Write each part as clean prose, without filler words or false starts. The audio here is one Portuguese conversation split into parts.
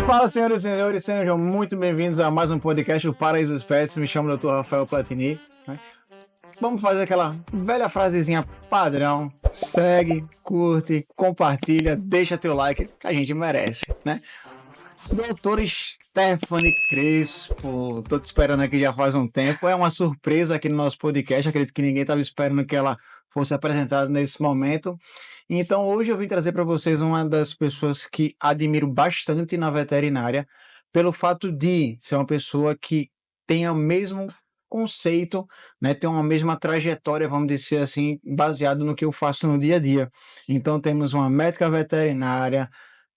Fala, senhoras e senhores, sejam muito bem-vindos a mais um podcast do Paraíso dos Pets. Me chamo Dr. Rafael Platini, né? Vamos fazer aquela velha frasezinha padrão: segue, curte, compartilha, deixa teu like, que a gente merece, né? Doutora Stephanie Crespo, tô te esperando aqui já faz um tempo. É uma surpresa aqui no nosso podcast. Acredito que ninguém estava esperando que ela fosse apresentada nesse momento. Então, hoje eu vim trazer para vocês uma das pessoas que admiro bastante na veterinária, pelo fato de ser uma pessoa que tem o mesmo conceito, né? Tem uma mesma trajetória, vamos dizer assim, baseado no que eu faço no dia a dia. Então, temos uma médica veterinária,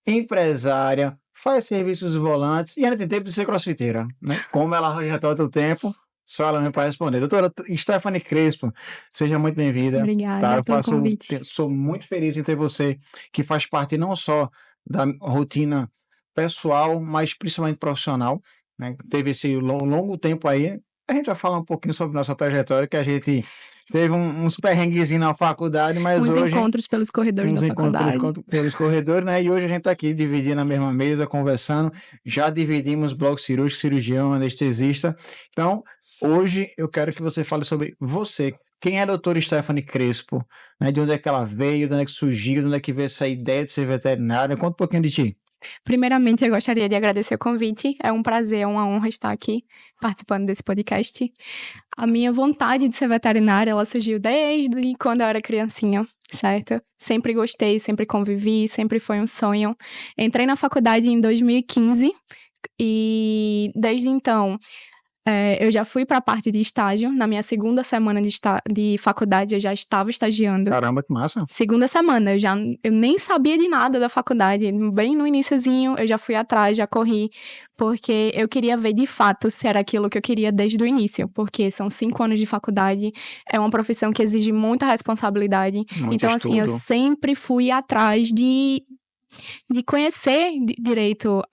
empresária, faz serviços volantes e ainda tem tempo de ser crossfiteira, né? Como ela já está há tanto tempo, só ela não para responder. Doutora Stephanie Crespo, seja muito bem-vinda. Obrigada pelo convite. Sou muito feliz em ter você, que faz parte não só da rotina pessoal, mas principalmente profissional, né? Teve esse longo tempo aí. A gente vai falar um pouquinho sobre nossa trajetória, que a gente teve uns perrenguezinhos na faculdade, mas Uns hoje... encontros pelos corredores da faculdade. pelos corredores, né? E hoje a gente está aqui dividindo a mesma mesa, conversando. Já dividimos bloco cirúrgico, cirurgião, anestesista. Então, hoje eu quero que você fale sobre você. Quem é a doutora Stephanie Crespo? Né? De onde é que ela veio? De onde é que surgiu? De onde é que veio essa ideia de ser veterinária? Conta um pouquinho de ti. Primeiramente, eu gostaria de agradecer o convite. É um prazer, é uma honra estar aqui participando desse podcast. A minha vontade de ser veterinária, ela surgiu desde quando eu era criancinha, certo? Sempre gostei, sempre convivi, sempre foi um sonho. Entrei na faculdade em 2015 e desde então... eu já fui para a parte de estágio. Na minha segunda semana de faculdade, eu já estava estagiando. Caramba, que massa. Segunda semana, eu nem sabia de nada da faculdade. Bem no iniciozinho, eu já fui atrás, já corri. Porque eu queria ver de fato se era aquilo que eu queria desde o início. Porque são 5 anos de faculdade, é uma profissão que exige muita responsabilidade. Muito então, assim, eu estudo. sempre fui atrás de conhecer direito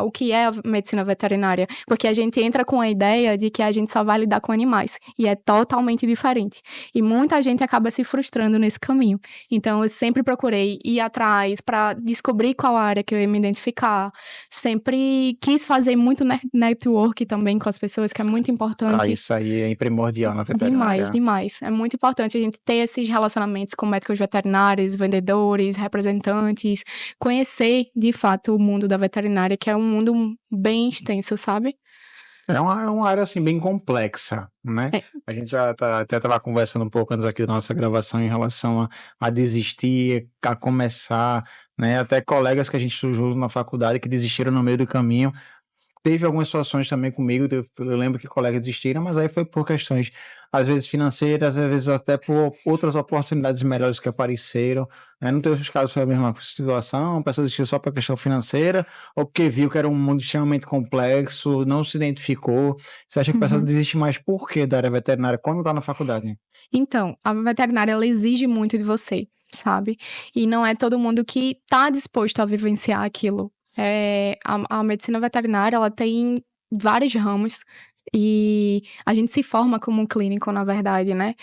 o que é a medicina veterinária, porque a gente entra com a ideia de que a gente só vai lidar com animais, e é totalmente diferente, e muita gente acaba se frustrando nesse caminho. Então eu sempre procurei ir atrás para descobrir qual área que eu ia me identificar, sempre quis fazer muito network também com as pessoas, que é muito importante. Isso aí é primordial na veterinária. Demais. É muito importante a gente ter esses relacionamentos com médicos veterinários, vendedores, representantes, conhecer, de fato, o mundo da veterinária, que é um mundo bem extenso, sabe? É uma área, assim, bem complexa, né? É. A gente já até estava conversando um pouco antes aqui da nossa gravação em relação a desistir, a começar, né? Até colegas que a gente surgiu na faculdade que desistiram no meio do caminho. Teve algumas situações também comigo, eu lembro que colegas desistiram, mas aí foi por questões, às vezes financeiras, às vezes até por outras oportunidades melhores que apareceram, né? Não teve os casos, foi a mesma situação, a pessoa desistiu só por questão financeira, ou porque viu que era um mundo extremamente complexo, não se identificou. Você acha que a pessoa desiste mais por quê da área veterinária quando está na faculdade? Então, a veterinária, ela exige muito de você, sabe? E não é todo mundo que está disposto a vivenciar aquilo. A medicina veterinária, ela tem vários ramos e a gente se forma como um clínico, na verdade, né?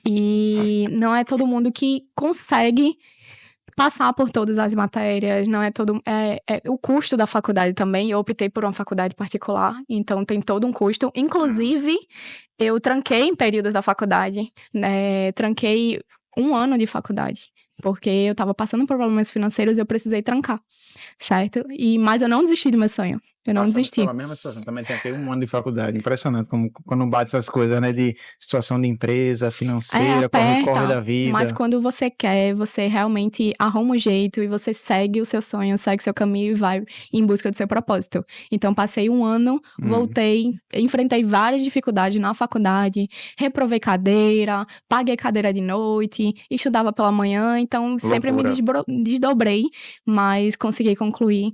E não é todo mundo que consegue passar por todas as matérias, não é todo... o custo da faculdade também, eu optei por uma faculdade particular, então tem todo um custo. Inclusive, eu tranquei em períodos da faculdade, né? Tranquei 1 ano de faculdade, porque eu tava passando por problemas financeiros e eu precisei trancar, certo? Mas eu não desisti do meu sonho. Eu não desisti. Pela mesma situação, também tem 1 ano de faculdade. Impressionante como quando bate essas coisas, né? De situação de empresa, financeira, corre da vida. Mas quando você quer, você realmente arruma um jeito e você segue o seu sonho, segue seu caminho e vai em busca do seu propósito. Então, passei 1 ano, voltei, enfrentei várias dificuldades na faculdade, reprovei cadeira, paguei cadeira de noite, estudava pela manhã, então sempre me desdobrei, mas consegui concluir.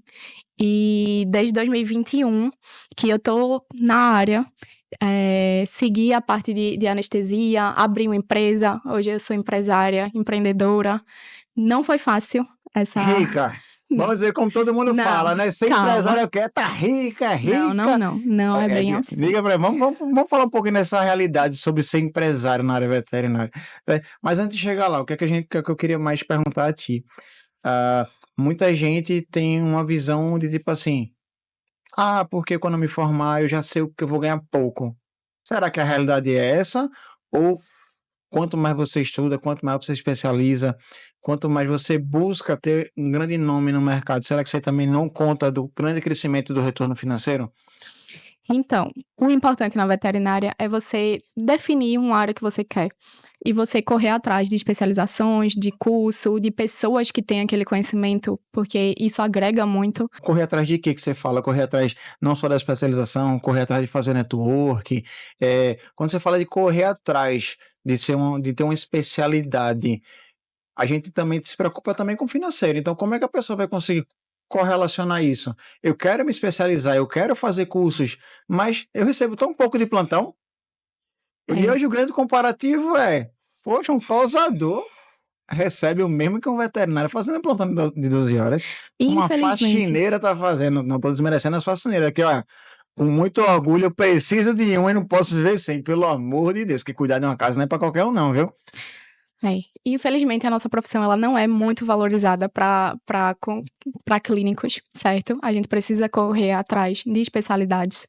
E desde 2021 que eu tô na área, segui a parte de anestesia, abri uma empresa, hoje eu sou empresária, empreendedora. Não foi fácil, essa... Rica. Vamos dizer como todo mundo Não, fala, né? Ser calma. empresário é tá rica, é rica. Não é bem assim. Diga pra mim, vamos falar um pouquinho dessa realidade sobre ser empresário na área veterinária. Mas antes de chegar lá, o que que eu queria mais perguntar a ti? Muita gente tem uma visão de tipo assim, porque quando eu me formar eu já sei o que eu vou ganhar pouco. Será que a realidade é essa? Ou quanto mais você estuda, quanto mais você se especializa, quanto mais você busca ter um grande nome no mercado, será que você também não conta do grande crescimento do retorno financeiro? Então, o importante na veterinária é você definir uma área que você quer e você correr atrás de especializações, de curso, de pessoas que têm aquele conhecimento, porque isso agrega muito. Correr atrás de quê que você fala? Correr atrás não só da especialização, correr atrás de fazer network. Quando você fala de correr atrás de ter uma especialidade, a gente também se preocupa também com o financeiro. Então, como é que a pessoa vai conseguir correlacionar isso? Eu quero me especializar, eu quero fazer cursos, mas eu recebo tão pouco de plantão. E hoje o grande comparativo poxa, um tosador recebe o mesmo que um veterinário fazendo plantão de 12 horas. Uma Infelizmente. faxineira tá fazendo, não estou desmerecendo as faxineiras aqui, ó. Com muito orgulho, eu preciso de um e não posso viver sem, pelo amor de Deus, que cuidar de uma casa não é para qualquer um não, viu? Infelizmente, a nossa profissão ela não é muito valorizada para clínicos, certo? A gente precisa correr atrás de especialidades,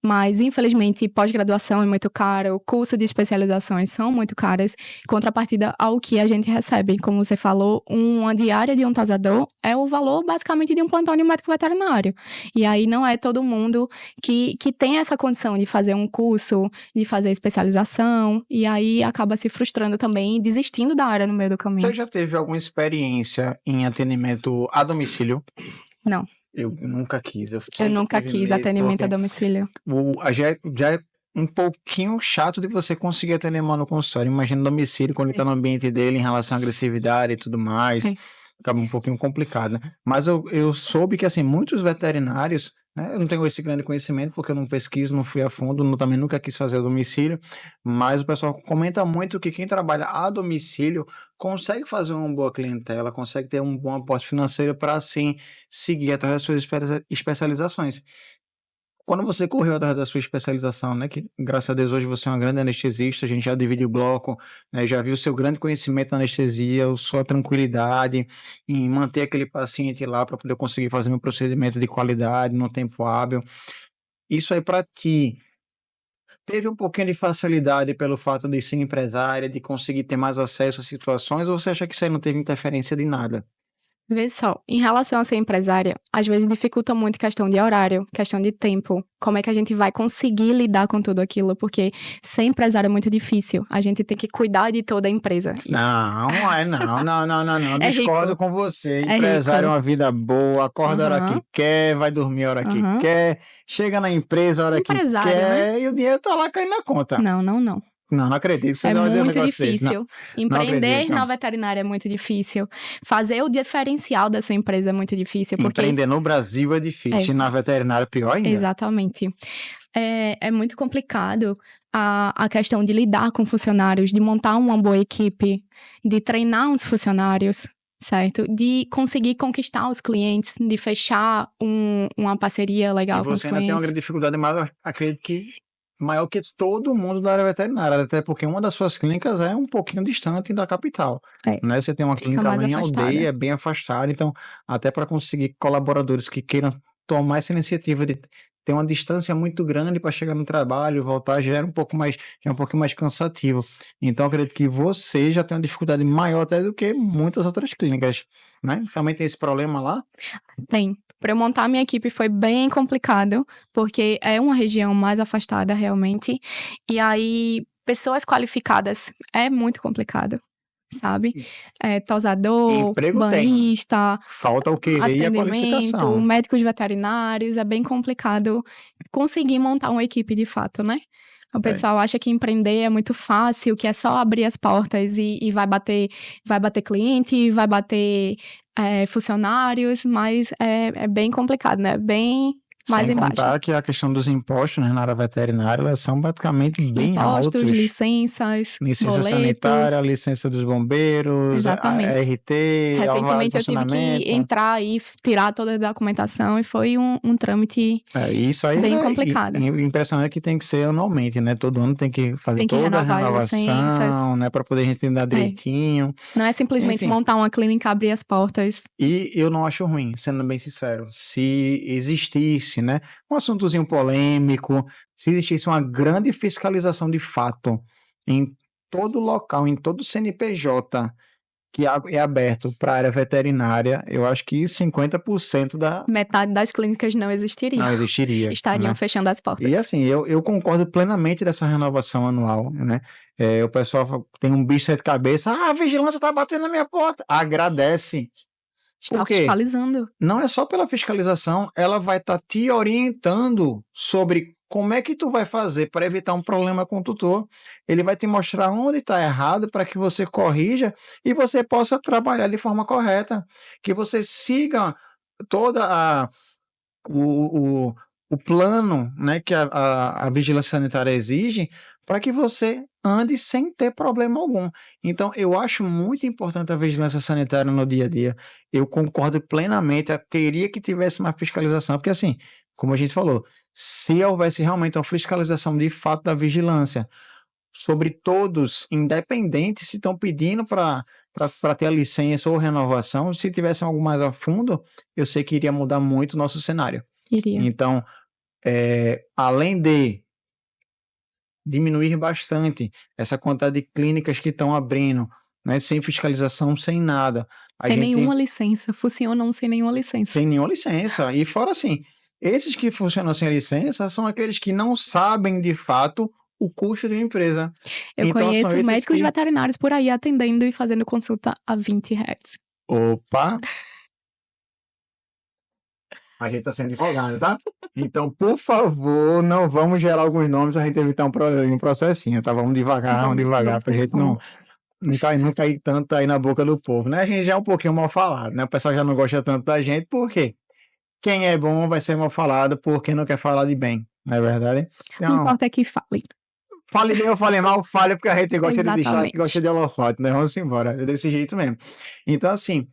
mas infelizmente pós-graduação é muito caro, o curso de especializações são muito caras, em contrapartida ao que a gente recebe. Como você falou, uma diária de um tosador é o valor basicamente de um plantão de um médico veterinário. E aí não é todo mundo que tem essa condição de fazer um curso, de fazer especialização, e aí acaba se frustrando também e desistindo da área no meio do caminho. Você já teve alguma experiência em atendimento a domicílio? Não. Eu nunca quis. Eu nunca quis atendimento a domicílio. Já é um pouquinho chato de você conseguir atender mal no consultório. Imagina o domicílio, quando ele está no ambiente dele em relação à agressividade e tudo mais. Acaba um pouquinho complicado, né? Mas eu soube que, assim, muitos veterinários, né? Eu não tenho esse grande conhecimento, porque eu não pesquiso, não fui a fundo, também nunca quis fazer a domicílio, mas o pessoal comenta muito que quem trabalha a domicílio consegue fazer uma boa clientela, consegue ter um bom aporte financeiro para, assim, seguir atrás das suas especializações. Quando você correu atrás da sua especialização, né, que graças a Deus hoje você é uma grande anestesista, a gente já divide o bloco, né, já viu o seu grande conhecimento na anestesia, a sua tranquilidade em manter aquele paciente lá para poder conseguir fazer um procedimento de qualidade, no tempo hábil. Isso aí para ti, teve um pouquinho de facilidade pelo fato de ser empresária, de conseguir ter mais acesso a situações, ou você acha que isso aí não teve interferência de nada? Vê só, em relação a ser empresária, às vezes dificulta muito questão de horário, questão de tempo. Como é que a gente vai conseguir lidar com tudo aquilo? Porque ser empresário é muito difícil. A gente tem que cuidar de toda a empresa. Não. Discordo rico. com você. É Empresário é rico. uma vida boa, acorda a hora que quer, vai dormir a hora que quer, chega na empresa a hora que Empresário, quer né? e o dinheiro tá lá caindo na conta. Não. Não acredito. Você É não vai dizer um muito negócio desse. difícil. Não Empreender acredito. na veterinária é muito difícil. Fazer o diferencial da sua empresa é muito difícil. Porque Empreender no Brasil é difícil, e na veterinária pior ainda. Exatamente. É muito complicado a questão de lidar com funcionários, de montar uma boa equipe, de treinar os funcionários, certo? De conseguir conquistar os clientes, de fechar uma parceria legal com os E você ainda tem uma clientes. grande dificuldade, mas acredito que maior que todo mundo da área veterinária, até porque uma das suas clínicas é um pouquinho distante da capital, né? Você tem uma clínica mais lá em afastada. aldeia, bem afastada, então até para conseguir colaboradores que queiram tomar essa iniciativa de ter uma distância muito grande para chegar no trabalho, voltar, já é um pouquinho mais cansativo. Então acredito que você já tem uma dificuldade maior até do que muitas outras clínicas, né? Também tem esse problema lá? Tem. Para eu montar minha equipe foi bem complicado, porque é uma região mais afastada realmente. E aí, pessoas qualificadas é muito complicado, sabe? Tosador, Emprego banhista, falta o querer e a qualificação. atendimento, médicos veterinários, é bem complicado conseguir montar uma equipe de fato, né? O pessoal acha que empreender é muito fácil, que é só abrir as portas e vai bater cliente, vai bater funcionários, mas é bem complicado, né? Bem mais Sem embaixo. contar que a questão dos impostos, né, na área veterinária, elas são praticamente bem Impostos, altos. licenças, Licença sanitária, boletos. licença dos bombeiros, a Exatamente. RT, alvará de Recentemente eu tive que funcionamento. entrar e tirar toda a documentação e foi um trâmite Isso aí bem é complicado. impressionante que tem que ser anualmente, né? Todo ano tem que fazer Tem que toda a renovar as licenças. renovação, né? Para poder a gente andar É. direitinho. Não é simplesmente Enfim. montar uma clínica, abrir as portas. E eu não acho ruim, sendo bem sincero, se existisse, né, um assuntozinho polêmico, se existisse uma grande fiscalização de fato em todo local, em todo CNPJ que é aberto para a área veterinária, eu acho que 50% Metade das clínicas não existiriam. não existiria, Estariam né? fechando as portas. E assim, eu concordo plenamente dessa renovação anual, né? O pessoal tem um bicho de sete cabeças, a vigilância está batendo na minha porta. Agradece. Está Por quê? fiscalizando. Não é só pela fiscalização, ela vai estar te orientando sobre como é que tu vai fazer para evitar um problema com o tutor. Ele vai te mostrar onde está errado para que você corrija e você possa trabalhar de forma correta, que você siga toda o, o plano, né, que a vigilância sanitária exige para que você ande sem ter problema algum. Então, eu acho muito importante a vigilância sanitária no dia a dia. Eu concordo plenamente, eu queria que tivesse uma fiscalização, porque assim, como a gente falou, se houvesse realmente uma fiscalização de fato da vigilância sobre todos, independente se estão pedindo para ter a licença ou renovação, se tivesse algo mais a fundo, eu sei que iria mudar muito o nosso cenário. Iria. Então, além de diminuir bastante essa quantidade de clínicas que estão abrindo, né, sem fiscalização, sem nada. Sem nenhuma licença. Funcionam sem nenhuma licença. Sem nenhuma licença. E fora assim, esses que funcionam sem licença são aqueles que não sabem de fato o custo de uma empresa. Eu Então, conheço são esses médicos que... veterinários por aí atendendo e fazendo consulta a R$20. Opa! A gente está sendo advogado, tá? Então, por favor, não vamos gerar alguns nomes para a gente evitar um processinho, tá? Vamos devagar, para a gente não cair tanto aí na boca do povo, né? A gente já é um pouquinho mal falado, né? O pessoal já não gosta tanto da gente, por quê? Quem é bom vai ser mal falado por quem não quer falar de bem, não é verdade? Então, Não importa que fale. Fale bem ou fale mal, fale porque a gente gosta de destaque, Exatamente. gosta de holofote, né? Vamos embora, é desse jeito mesmo. Então, assim,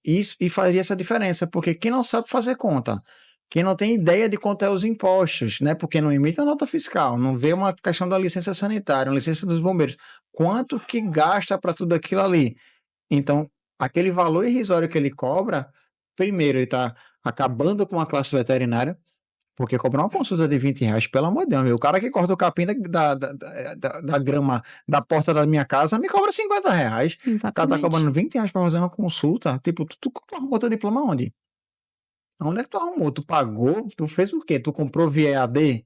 isso e faria essa diferença, porque quem não sabe fazer conta, quem não tem ideia de quanto é os impostos, né? Porque não emite a nota fiscal, não vê uma questão da licença sanitária, uma licença dos bombeiros, quanto que gasta para tudo aquilo ali. Então, aquele valor irrisório que ele cobra, primeiro, ele está acabando com a classe veterinária, porque cobrar uma consulta de R$20, pelo amor de Deus, meu, o cara que corta o capim da grama da porta da minha casa me cobra R$50. O cara tá Exatamente. cobrando R$20 para fazer uma consulta. Tipo, tu arrumou teu diploma onde? Onde é que tu arrumou? Tu pagou? Tu fez o quê? Tu comprou via EAD?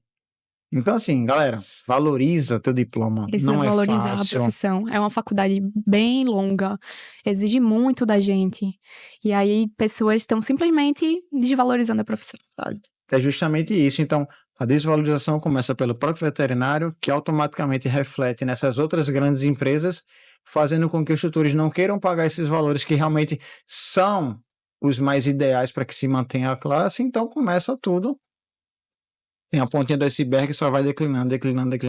Então, assim, galera, valoriza teu diploma. Precisa Não é valorizar a fácil. profissão. É uma faculdade bem longa, exige muito da gente. E aí, pessoas estão simplesmente desvalorizando a profissão. É justamente isso. Então, a desvalorização começa pelo próprio veterinário, que automaticamente reflete nessas outras grandes empresas, fazendo com que os tutores não queiram pagar esses valores que realmente são os mais ideais para que se mantenha a classe. Então, começa tudo. Tem a pontinha do iceberg que só vai declinando,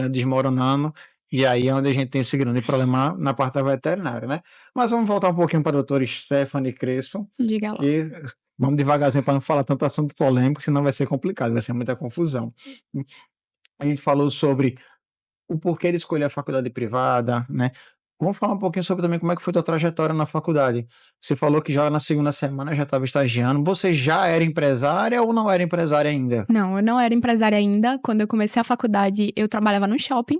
desmoronando. E aí é onde a gente tem esse grande problema na parte da veterinária, né? Mas vamos voltar um pouquinho para a doutora Stephanie Crespo. Diga lá. E vamos devagarzinho para não falar tanto assunto polêmico, senão vai ser complicado, vai ser muita confusão. A gente falou sobre o porquê de escolher a faculdade privada, né? Vamos falar um pouquinho sobre também como é que foi a tua trajetória na faculdade. Você falou que já na segunda semana já estava estagiando. Você já era empresária ou não era empresária ainda? Não, eu não era empresária ainda. Quando eu comecei a faculdade, eu trabalhava no shopping.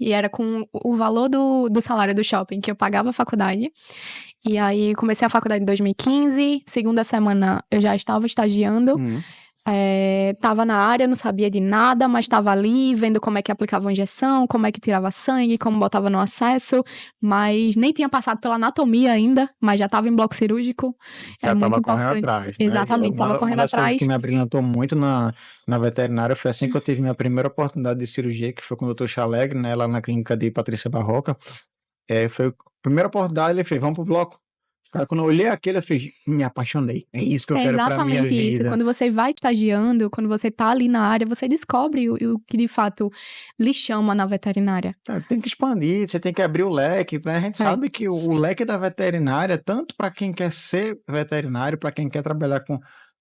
E era com o valor do salário do shopping que eu pagava a faculdade. E aí, comecei a faculdade em 2015. Segunda semana, eu já estava estagiando. Tava na área, não sabia de nada, mas estava ali vendo como é que aplicava a injeção, como é que tirava sangue, como botava no acesso, mas nem tinha passado pela anatomia ainda, mas já estava em bloco cirúrgico. Já muito estava correndo importante. atrás. Né? Exatamente, estava correndo uma das coisas atrás. que me abrilhantou muito na veterinária foi assim que eu tive minha primeira oportunidade de cirurgia, que foi com o Dr. Chalegre, né, lá na clínica de Patrícia Barroca. Foi a primeira oportunidade, ele fez, vamos pro bloco. Cara, quando eu olhei aquilo, eu fiz, me apaixonei. É isso que eu É quero pra minha exatamente isso. vida. Quando você vai estagiando, quando você tá ali na área, você descobre o que de fato lhe chama na veterinária. Cara, tem que expandir, você tem que abrir o leque, né? A gente É. sabe que o leque da veterinária, tanto para quem quer ser veterinário, para quem quer trabalhar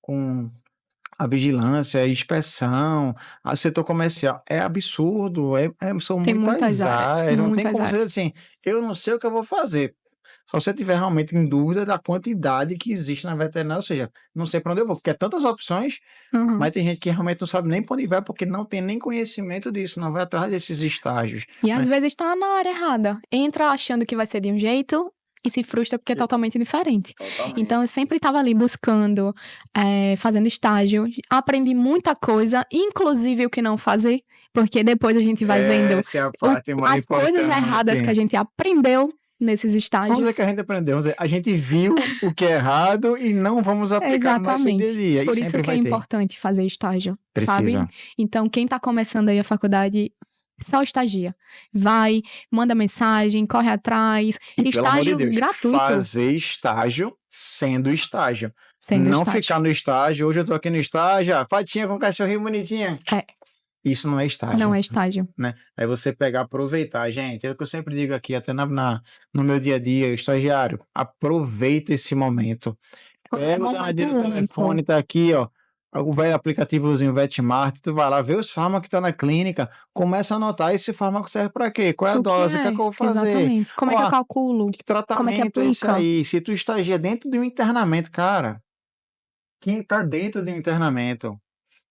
com a vigilância, a inspeção, o setor comercial, é absurdo, são Tem muitas áreas, não tem muitas como dizer áreas. assim, eu não sei o que eu vou fazer. Só se você tiver realmente em dúvida da quantidade que existe na veterinária, ou seja, não sei para onde eu vou, porque é tantas opções, Uhum. mas tem gente que realmente não sabe nem para onde vai, porque não tem nem conhecimento disso, não vai atrás desses estágios, E né? às vezes tá na área errada. Entra achando que vai ser de um jeito e se frustra porque é totalmente diferente. Então eu sempre estava ali buscando, fazendo estágio, aprendi muita coisa, inclusive o que não fazer, porque depois a gente vai vendo Essa é a parte mais as coisas erradas que a gente aprendeu nesses Vamos estágios. dizer que a gente aprendeu, vamos dizer, a gente viu o que é errado e não vamos aplicar no nosso dia a Exatamente. dia. E Por isso sempre que é vai ter. importante fazer estágio, sabe? Precisa. Então, quem tá começando aí a faculdade, só estagia. Vai, manda mensagem, corre atrás. E pelo amor de Estágio Deus, gratuito, fazer estágio sendo estágio. sendo Não estágio. ficar no estágio, hoje eu tô aqui no estágio, fatinha com cachorrinho bonitinha. É. Isso não é estágio. Não é estágio. Né? Aí você pegar, aproveitar, gente, é o que eu sempre digo aqui, até no meu dia a dia, estagiário, aproveita esse momento. Pega o danadinho do telefone, tá aqui, ó, o velho aplicativozinho Vetmart, tu vai lá, vê os fármacos que tá na clínica, começa a anotar, esse fármaco serve pra quê? Qual é a O que dose? O que é que eu vou fazer? Exatamente. Como é que eu calculo? Que tratamento Como é que é esse aplica? aí? Se tu estagia dentro de um internamento, cara, quem tá dentro de um internamento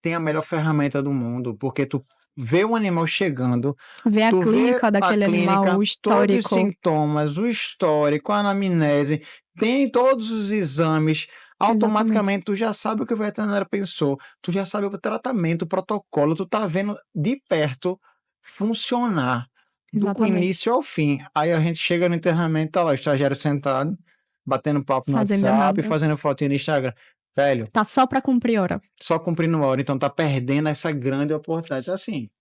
tem a melhor ferramenta do mundo, porque tu vê o animal chegando, Ver a tu vê clínica a daquele animal, clínica, o todos os histórico. sintomas, o histórico, a anamnese, tem todos os exames, automaticamente tu já sabe o que o veterinário pensou, tu já sabe o tratamento, o protocolo, tu tá vendo de perto funcionar do Exatamente. início ao fim. Aí a gente chega no internamento, tá lá o estagiário sentado, batendo papo no Fazendo WhatsApp, nada. fazendo fotinho no Instagram. Velho, Tá só pra cumprir hora. só cumprindo hora, então tá perdendo essa grande oportunidade. Então, assim,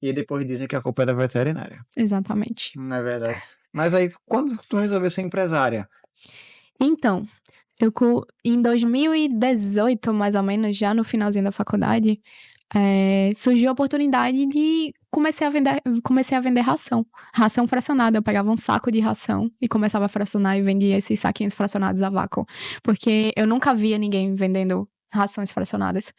e depois dizem que a culpa é da veterinária. Exatamente. Não é verdade? Mas aí, quando tu resolveu ser empresária? Então, em 2018, mais ou menos, já no finalzinho da faculdade, surgiu a oportunidade de comecei a vender ração. Ração fracionada. Eu pegava um saco de ração e começava a fracionar e vendia esses saquinhos fracionados a vácuo. Porque eu nunca via ninguém vendendo rações fracionadas.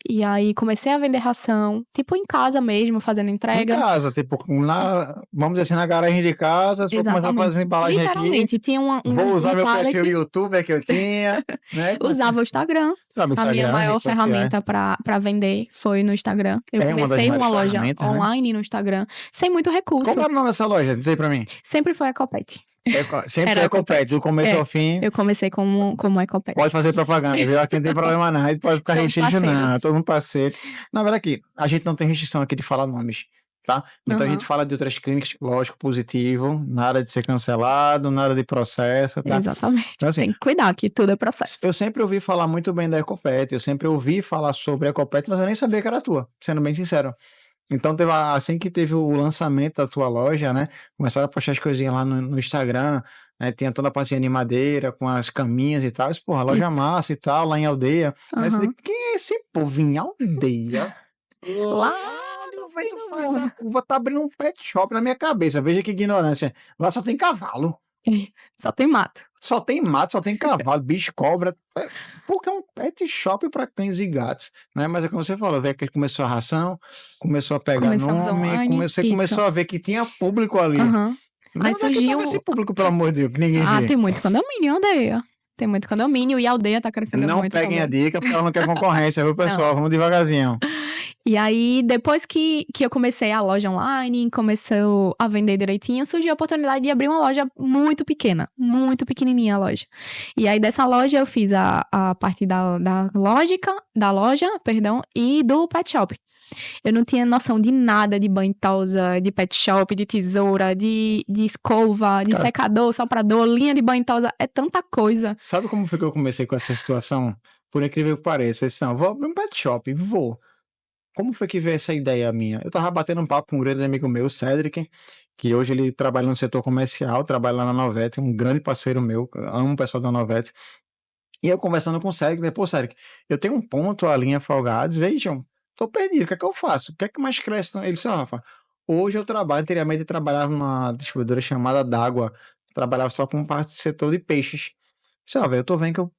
E aí comecei a vender ração, tipo em casa mesmo, fazendo Em entrega. casa, tipo, vamos dizer assim, na garagem de casa, se for começar a fazer embalagem aqui, Literalmente, tinha vou usar meu pallet, perfil youtuber que eu tinha, né? usava o Instagram. A minha maior ferramenta pra vender foi no Instagram. Eu comecei uma loja online no Instagram, sem muito recurso. Qual era o nome dessa loja? Diz aí pra mim. Sempre foi Ecopet. Sempre foi Ecopet, do começo ao fim. Eu comecei como Ecopet. Pode fazer propaganda, viu? Aqui não tem problema não, a gente pode ficar restrito não, todo mundo parceiro. Na verdade aqui, a gente não tem restrição aqui de falar nomes, tá? Então a gente fala de outras clínicas, lógico, positivo, nada de ser cancelado, nada de processo, tá? Exatamente. Então, assim, tem que cuidar que tudo é processo. Eu sempre ouvi falar muito bem da Ecopet, eu sempre ouvi falar sobre a Ecopet, mas eu nem sabia que era tua, sendo bem sincero. Então, assim que teve o lançamento da tua loja, né? Começaram a postar as coisinhas lá no Instagram, né? Tinha toda a passinha de madeira, com as caminhas e tal. Isso, porra, loja massa e tal, lá em Aldeia. Mas quem é esse povo em Aldeia? Lá tu faz a curva, tá abrindo um pet shop na minha cabeça. Veja que ignorância. Lá só tem cavalo. Só tem mato. Só tem mato, só tem cavalo, bicho, cobra. Porque é um pet shop para cães e gatos, né? Mas é como você falou, vê que começou a ração, começou a pegar Começamos nome, online, você começou a ver que tinha público ali. Aí surgiu esse público, pelo amor de Deus, que ninguém vê. Tem muito condomínio em Aldeia. Tem muito condomínio e a Aldeia tá crescendo não muito. Não peguem também. a dica, porque ela não quer concorrência, viu, pessoal? Vamos devagarzinho. E aí, depois que eu comecei a loja online, começou a vender direitinho, surgiu a oportunidade de abrir uma loja muito pequena, muito pequenininha a loja. E aí, dessa loja, eu fiz a parte da loja, e do pet shop. Eu não tinha noção de nada de banho tosa, de pet shop, de tesoura, de escova, de secador, soprador, linha de banho tosa, é tanta coisa. Sabe como foi que eu comecei com essa situação? Por incrível que pareça, eu vou abrir um pet shop, vou. Como foi que veio essa ideia minha? Eu tava batendo um papo com um grande amigo meu, Cedric, que hoje ele trabalha no setor comercial, trabalha lá na Novete, um grande parceiro meu, amo o pessoal da Novete. E eu conversando com o Sérgio, depois, Sérgio, eu tenho um ponto ali em Afogados, vejam, tô perdido, o que é que eu faço? O que é que mais cresce? Ele disse, Rafa, hoje eu trabalho, anteriormente eu trabalhava numa distribuidora chamada D'Água, trabalhava só com parte do setor de peixes. Disse, ó, velho, eu tô vendo que o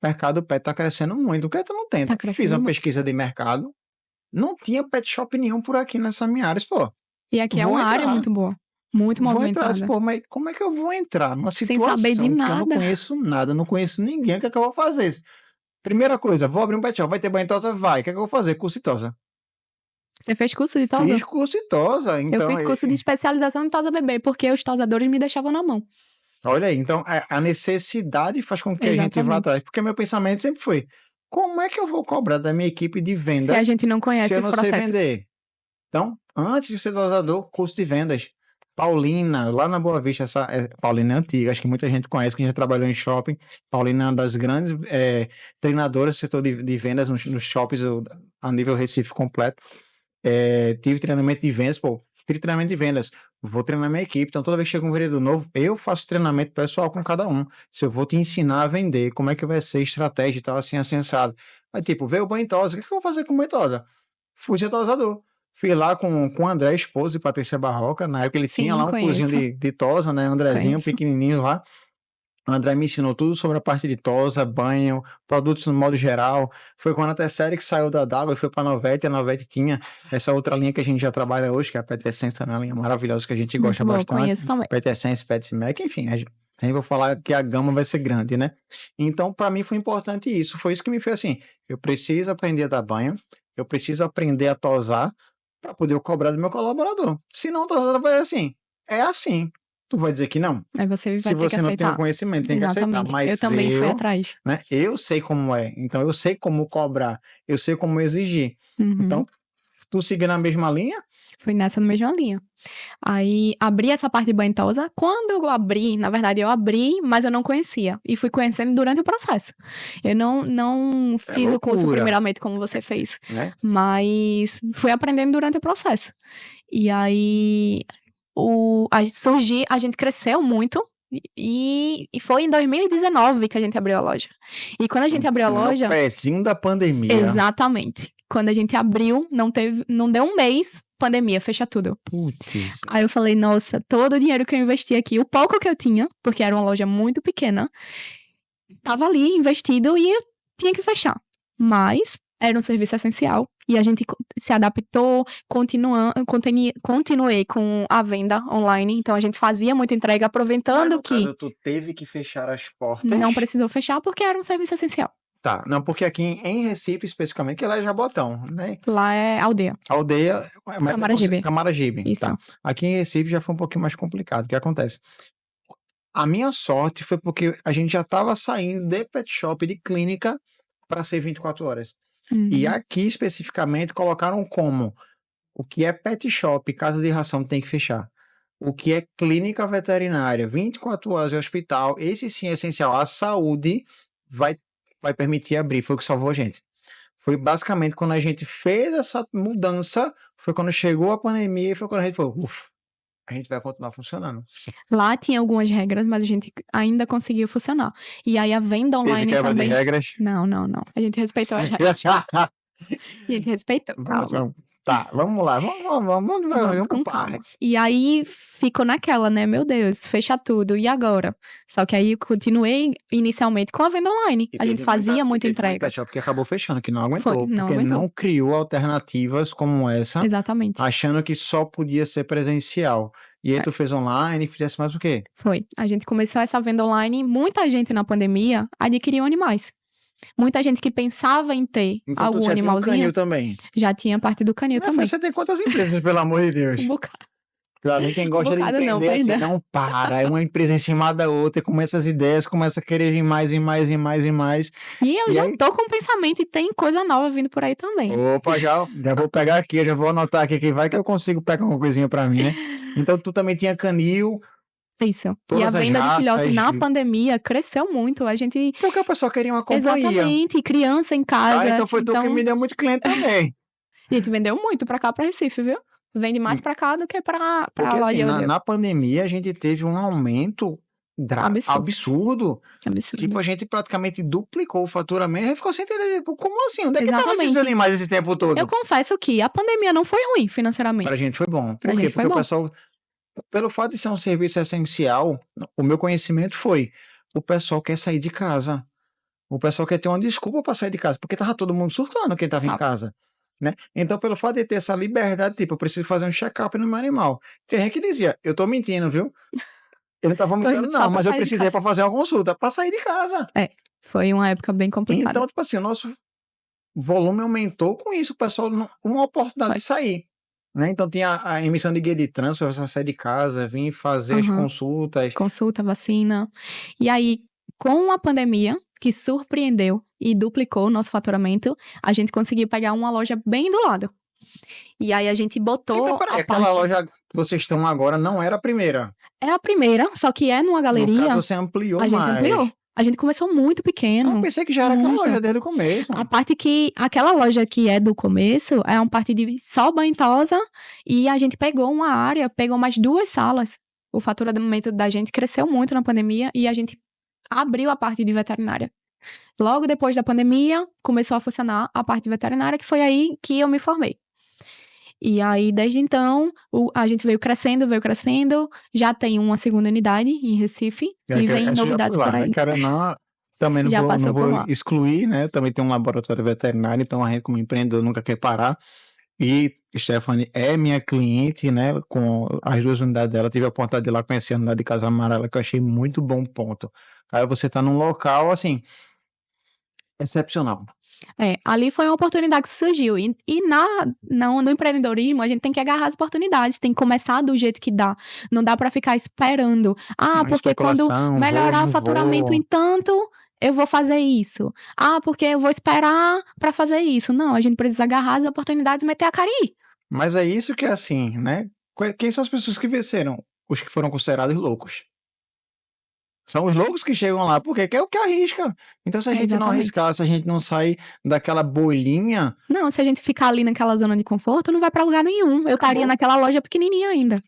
mercado pet tá crescendo muito, o que é que tu não tenta? Tá Fiz crescendo uma muito. pesquisa de mercado, não tinha pet shop nenhum por aqui nessa minha área, disse, pô, E aqui é vou uma área entrar. muito boa, muito Vou entrar, disse, movimentada, pô, mas como é que eu vou entrar numa sem saber de situação que eu não nada. conheço nada, não conheço ninguém, o que é que eu vou fazer? Primeira coisa, vou abrir um pet shop, vai ter banho em tosa? Vai. O que é que eu vou fazer? Curso de tosa. Você fez curso de tosa? Fiz curso de tosa, Eu então, fiz curso de especialização em tosa bebê, porque os tosadores me deixavam na mão. olha aí, então a necessidade faz com que a gente vá Exatamente. atrás, porque meu pensamento sempre foi, como é que eu vou cobrar da minha equipe de Se a vendas gente não se conhece eu os não sei processos. vender? Então, antes de ser tosador, curso de vendas. Paulina, lá na Boa Vista, Paulina é antiga, acho que muita gente conhece, que já trabalhou em shopping. Paulina é uma das grandes treinadoras do setor de vendas nos shoppings a nível Recife completo. Tive treinamento de vendas, tive treinamento de vendas, vou treinar minha equipe, então toda vez que chega um vendedor novo, eu faço treinamento pessoal com cada um. Se eu vou te ensinar a vender, como é que vai ser estratégia e tal, assim, assensado. Aí, tipo, veio o banho em tosa, o que eu vou fazer com o banho em tosa? Fui ser tosador. Fui lá com o André, esposo e Patrícia Barroca, na época ele tinha lá Sim, um cozinho conheço, de tosa, né, Andrezinho, conheço. pequenininho lá. O André me ensinou tudo sobre a parte de tosa, banho, produtos no modo geral. Foi quando a Tesséria que saiu da D'Água e foi para a Novete. A Novete tinha essa outra linha que a gente já trabalha hoje, que é a Pet Essence, também, uma linha maravilhosa que a gente gosta Muito boa, bastante. conheço também. Pet Essence, Pet Mac, enfim, a gente vai falar que a gama vai ser grande, né? Então, para mim foi importante isso. Foi isso que me fez assim, eu preciso aprender a dar banho, eu preciso aprender a tosar para poder cobrar do meu colaborador. Se não, o tosador vai assim, é assim. Tu vai dizer que não? Aí você Se vai ter que você não tem o aceitar. conhecimento, tem que aceitar. Exatamente. Eu Mas também fui atrás. né, eu sei como é. Então, eu sei como cobrar. Eu sei como exigir. Uhum. Então, tu seguir na mesma linha? Fui nessa mesma linha. Aí, abri essa parte de banho em tosa. Quando eu abri, na verdade, eu abri, mas eu não conhecia. E fui conhecendo durante o processo. Eu não fiz o curso loucura. primeiramente como você fez. Né? Mas fui aprendendo durante o processo. E aí, a gente cresceu muito. E foi em 2019 que a gente abriu a loja. E quando a gente abriu a loja... No pezinho da pandemia. Exatamente. Quando a gente abriu, não deu um mês, pandemia, fecha tudo. Putz. Aí eu falei, nossa, todo o dinheiro que eu investi aqui, o pouco que eu tinha, porque era uma loja muito pequena, tava ali investido e eu tinha que fechar. Mas era um serviço essencial e a gente se adaptou, continuei com a venda online, então a gente fazia muita entrega, aproveitando que tu teve que fechar as portas. não precisou fechar porque era um serviço essencial. Tá, não, porque aqui em Recife, especificamente, que lá é Jabotão, né? Lá é aldeia. Aldeia... Camaragibe. Camaragibe, Isso. tá. Aqui em Recife já foi um pouquinho mais complicado. O que acontece? A minha sorte foi porque a gente já estava saindo de pet shop, de clínica, para ser 24 horas. E aqui, especificamente, colocaram como o que é pet shop, casa de ração tem que fechar. O que é clínica veterinária, 24 horas de hospital, esse sim é essencial. A saúde vai permitir abrir, foi o que salvou a gente. Foi basicamente quando a gente fez essa mudança, foi quando chegou a pandemia e foi quando a gente falou, a gente vai continuar funcionando. Lá tinha algumas regras, mas a gente ainda conseguiu funcionar. E aí a venda online Teve quebra também... de regras? Não. A gente respeitou as regras. A gente respeitou, calma. Tá, vamos lá, vamos com por calma. partes. E aí ficou naquela, né? Meu Deus, fecha tudo, e agora? Só que aí eu continuei inicialmente com a venda online. A gente fazia muita entrega. Porque acabou fechando, que não aguentou. Não porque aguentou. não criou alternativas como essa, Exatamente. achando que só podia ser presencial. E aí tu fez online e fizesse mais o quê? Foi. A gente começou essa venda online, muita gente na pandemia adquiriu animais. Muita gente que pensava em ter Então, algum tu já animalzinho. tinha um canil também. Já tinha parte do canil também. Você tem quantas empresas, pelo amor de Deus? Um bocado. Pra mim, quem gosta de bocado empreender, não, assim, perdão. não para. É uma empresa em cima da outra, e começa as ideias, começa a querer ir mais e mais e mais e mais. E eu E já aí? tô com pensamento e tem coisa nova vindo por aí também. Opa, já vou pegar aqui, eu já vou anotar aqui que vai que eu consigo pegar uma coisinha pra mim, né? Então, tu também tinha canil. Isso. E a Todas as venda de filhote raças. na pandemia cresceu muito. A gente... Porque a pessoa queria uma companhia. Exatamente. Criança em casa. Ah, então foi tu que me deu muito cliente também. A gente vendeu muito pra cá, pra Recife, viu? vende mais para cá do que para Porque lá assim, de na pandemia a gente teve um aumento absurdo, absurdo. Tipo, absurdo. a gente praticamente duplicou o faturamento e ficou sem entender, tipo, como assim? Onde é que tava esses Exatamente. animais esse tempo Eu todo? confesso que a pandemia não foi ruim Pra financeiramente. gente foi bom. Pra Por quê? gente foi Porque o bom. pessoal, pelo fato de ser um serviço essencial, o meu conhecimento foi, o pessoal quer sair de casa. O pessoal quer ter uma desculpa para sair de casa, porque tava todo mundo surtando quem tava em Tá. casa, né? Então, pelo fato de ter essa liberdade, tipo, eu preciso fazer um check-up no meu animal. Tem gente que dizia, eu tô mentindo, viu? Ele não tá Tô vomitando, indo só não, pra mas eu sair de precisei casa. para fazer uma consulta, para sair de casa. É, foi uma época bem complicada. Então, tipo assim, o nosso volume aumentou com isso, o pessoal uma oportunidade Foi. de sair, né? Então tinha a emissão de guia de trânsito, você sair de casa, vir fazer as Aham. consultas. Consulta, vacina. E aí, com a pandemia, que surpreendeu e duplicou o nosso faturamento, a gente conseguiu pegar uma loja bem do lado. E aí a gente Então, botou peraí, a aquela parte. loja que vocês estão agora não era a primeira. É a primeira, só que é numa No caso, galeria, você ampliou a gente mais. ampliou. A gente começou muito Eu pequeno, pensei que já era aquela muito. loja desde o começo. A parte que, aquela loja que é do começo, é uma parte de só banho e tosa, e a gente pegou uma área, pegou mais 2 salas. O faturamento da gente cresceu muito na pandemia e a gente abriu a parte de veterinária. Logo depois da pandemia, começou a funcionar a parte de veterinária, que foi aí que eu me formei. E aí, desde então, a gente veio crescendo, já tem uma segunda unidade em Recife, e vem Essa eu já novidades fui por lá, né? aí. Cara, não, também Já não passou por vou lá. excluir, né? Também tem um laboratório veterinário, então a gente, como empreendedor, nunca quer parar. E Stephanie é minha cliente, né? Com as 2 unidades dela, tive a oportunidade de ir lá conhecer a unidade de Casa Amarela, que eu achei muito bom ponto. Aí você tá num local, assim, excepcional. É, ali foi uma oportunidade que surgiu. No empreendedorismo, a gente tem que agarrar as oportunidades, tem que começar do jeito que dá. Não dá para ficar esperando. Ah, Uma porque quando especulação, vou, melhorar o não faturamento vou. em tanto, eu vou fazer isso. Ah, porque eu vou esperar para fazer isso. Não, a gente precisa agarrar as oportunidades e meter a cara e ir. Mas é isso que é assim, né? Quem são as pessoas que venceram? Os que foram considerados loucos. São os loucos que chegam lá, porque quer o que arrisca. Então, se a gente não Exatamente. arriscar, se a gente não sair daquela bolinha, Não, se a gente ficar ali naquela zona de conforto, não vai para lugar nenhum. Eu estaria acabou. naquela loja pequenininha ainda.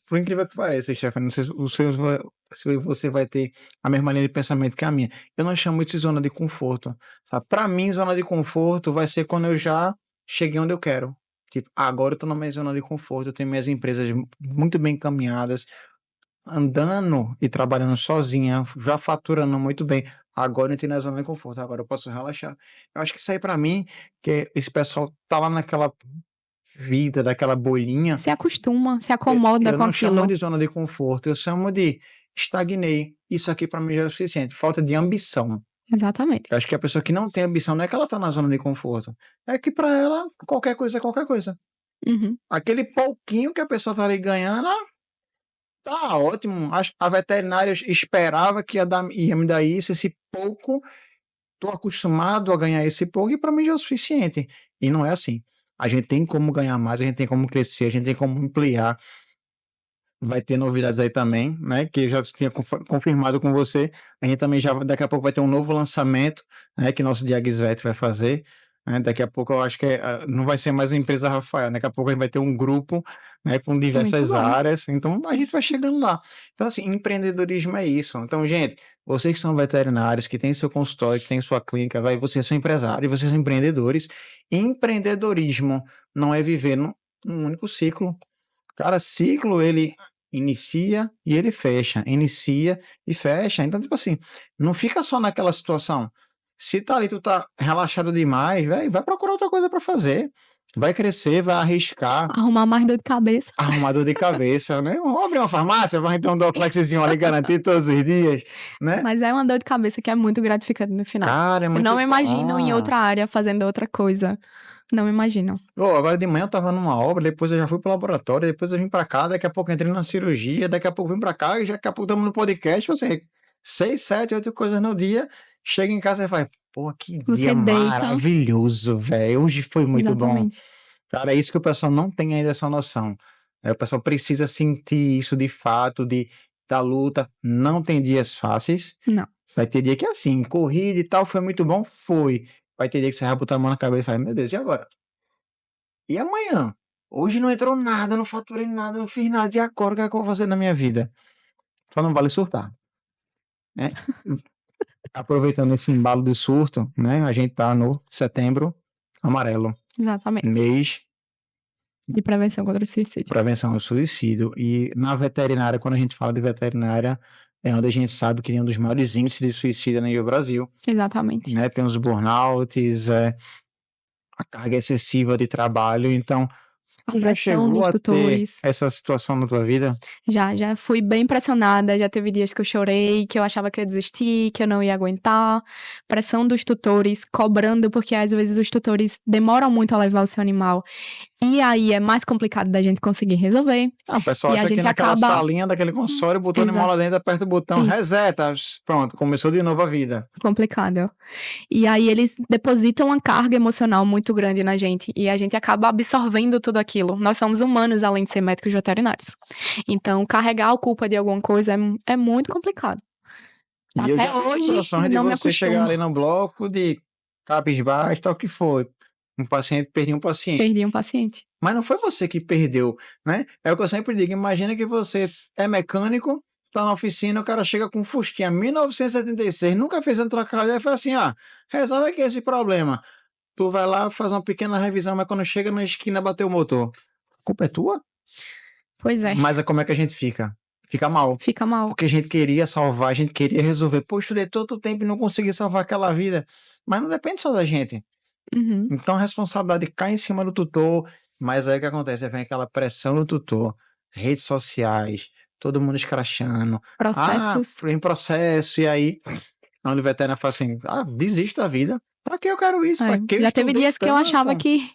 Por incrível que pareça, Stephanie, não sei se você vai ter a mesma linha de pensamento que a minha. Eu não chamo isso de zona de conforto. Para mim, zona de conforto vai ser quando eu já cheguei onde eu quero. Tipo, agora eu estou na minha zona de conforto, eu tenho minhas empresas muito bem encaminhadas, andando e trabalhando sozinha, já faturando muito bem. Agora eu entrei na zona de conforto, agora eu posso relaxar. Eu acho que isso aí para mim, que esse pessoal tá lá naquela vida, daquela bolinha, Se acostuma, se acomoda eu com não chamo aquilo. de zona de conforto, eu chamo de estagnei. Isso aqui para mim já é o suficiente. Falta de ambição. Exatamente. Eu acho que a pessoa que não tem ambição não é que ela tá na zona de conforto, é que para ela qualquer coisa é qualquer coisa. Uhum. Aquele pouquinho que a pessoa tá ali ganhando, tá ótimo. A veterinária esperava que ia me dar isso, esse pouco. Tô acostumado a ganhar esse pouco e para mim já é o suficiente. E não é assim. A gente tem como ganhar mais, a gente tem como crescer, a gente tem como ampliar. Vai ter novidades aí também, né? Que eu já tinha confirmado com você. A gente também já daqui a pouco vai ter um novo lançamento, né? Que nosso Diagisvet vai fazer. Né? Daqui a pouco eu acho que não vai ser mais a empresa Rafael, né? Daqui a pouco a gente vai ter um grupo, né? Com Muito diversas bom. áreas. Então a gente vai chegando lá. Então, assim, empreendedorismo é isso. Então, gente, vocês que são veterinários, que têm seu consultório, que têm sua clínica, vai, vocês são empresários, vocês são empreendedores. Empreendedorismo não é viver num único ciclo. Cara, ciclo ele inicia e ele fecha, inicia e fecha. Então, tipo assim, não fica só naquela situação. Se tá ali, tu tá relaxado demais, véi, vai procurar outra coisa para fazer. Vai crescer, vai arriscar, Arrumar mais dor de cabeça. arrumar dor de cabeça, né? Vamos abrir uma farmácia, vai então dar um flexzinho ali garantido todos os dias, né? Mas é uma dor de cabeça que é muito gratificante no final. Cara, é Eu não muito me imagino em bom. outra área fazendo outra coisa. Não me imagino. Ô, agora de manhã eu tava numa obra, depois eu já fui pro laboratório, depois eu vim pra cá, daqui a pouco eu entrei na cirurgia, daqui a pouco eu vim pra cá, e daqui a pouco estamos no podcast, você, 6, 7, 8 coisas no dia, chega em casa e faz, pô, que dia Você deita. maravilhoso, velho, hoje foi muito bom. Exatamente. Cara, é isso que o pessoal não tem ainda essa noção. O pessoal precisa sentir isso de fato, da luta, não tem dias fáceis, Não. vai ter dia que é assim, corrida e tal, foi muito bom, foi. Vai ter dia que você vai botar a mão na cabeça e fala, meu Deus, e agora? E amanhã? Hoje não entrou nada, não faturei nada, não fiz nada. E agora o que é que eu vou fazer na minha vida? Só não vale surtar, né? Aproveitando esse embalo de surto, né? A gente tá no Setembro Amarelo, Exatamente. mês De prevenção contra o suicídio. prevenção ao suicídio. E na veterinária, quando a gente fala de veterinária, é onde a gente sabe que tem um dos maiores índices de suicídio no Brasil, Exatamente. né? Tem os burnouts, a carga excessiva de trabalho. Então, A tu já pressão chegou dos a ter tutores. essa situação na tua vida? Já fui bem pressionada, já teve dias que eu chorei, que eu achava que ia desistir, que eu não ia aguentar. Pressão dos tutores, cobrando, porque às vezes os tutores demoram muito a levar o seu animal. E aí é mais complicado da gente conseguir resolver. Ah, o pessoal E a acha que gente naquela acaba. salinha daquele consultório, botou o animal Exato. lá dentro, aperta o botão, Isso. reseta, pronto, começou de novo a vida. Complicado. E aí eles depositam uma carga emocional muito grande na gente e a gente acaba absorvendo tudo aquilo. Nós somos humanos além de ser médicos veterinários. Então, carregar a culpa de alguma coisa é muito complicado. E eu Até já vi hoje, situações de não me você chegar acostumo. ali no bloco de cabisbaixo, tal que foi. Um paciente perdeu um paciente. Perdi um paciente. Mas não foi você que perdeu, né? É o que eu sempre digo, imagina que você é mecânico, tá na oficina, o cara chega com um Fusquinha 1976, nunca fez uma trocadilha e fala assim, resolve aqui esse problema. Tu vai lá, faz uma pequena revisão, mas quando chega na esquina, bateu o motor. A culpa é tua? Pois é, Mas como é que a gente fica? Fica mal. fica mal. Porque a gente queria salvar, a gente queria resolver. Pô, estudei todo o tempo e não consegui salvar aquela vida. Mas não depende só da gente. Uhum. Então a responsabilidade cai em cima do tutor. Mas aí o que acontece? Vem aquela pressão do tutor, redes sociais, todo mundo escrachando. Processos. Em processo. E aí a veterinária fala assim: desisto da vida. Pra que eu quero isso? Pra que eu Já teve estudei dias que eu achava tanto? que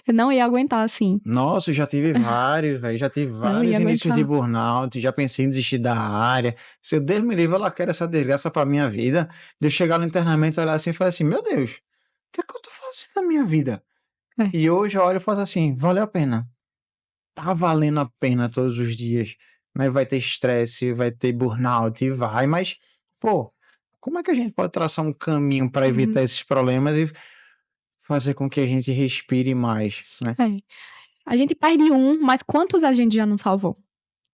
eu não ia aguentar assim. Nossa, eu já tive vários, velho. Já tive Não ia vários inícios de aguentar. burnout. Já pensei em desistir da área. Se eu Deus me livre, ela quer essa desgraça pra minha vida. De eu chegar no internamento, olhar assim e falar assim: Meu Deus, o que é que eu tô fazendo na minha vida? É. E hoje eu olho e faço assim: Valeu a pena. Tá valendo a pena todos os dias. Né? Vai ter estresse, vai ter burnout, vai. Mas, pô, como é que a gente pode traçar um caminho para evitar Uhum. esses problemas e fazer com que a gente respire mais, né? É. A gente perde um, mas quantos a gente já não salvou?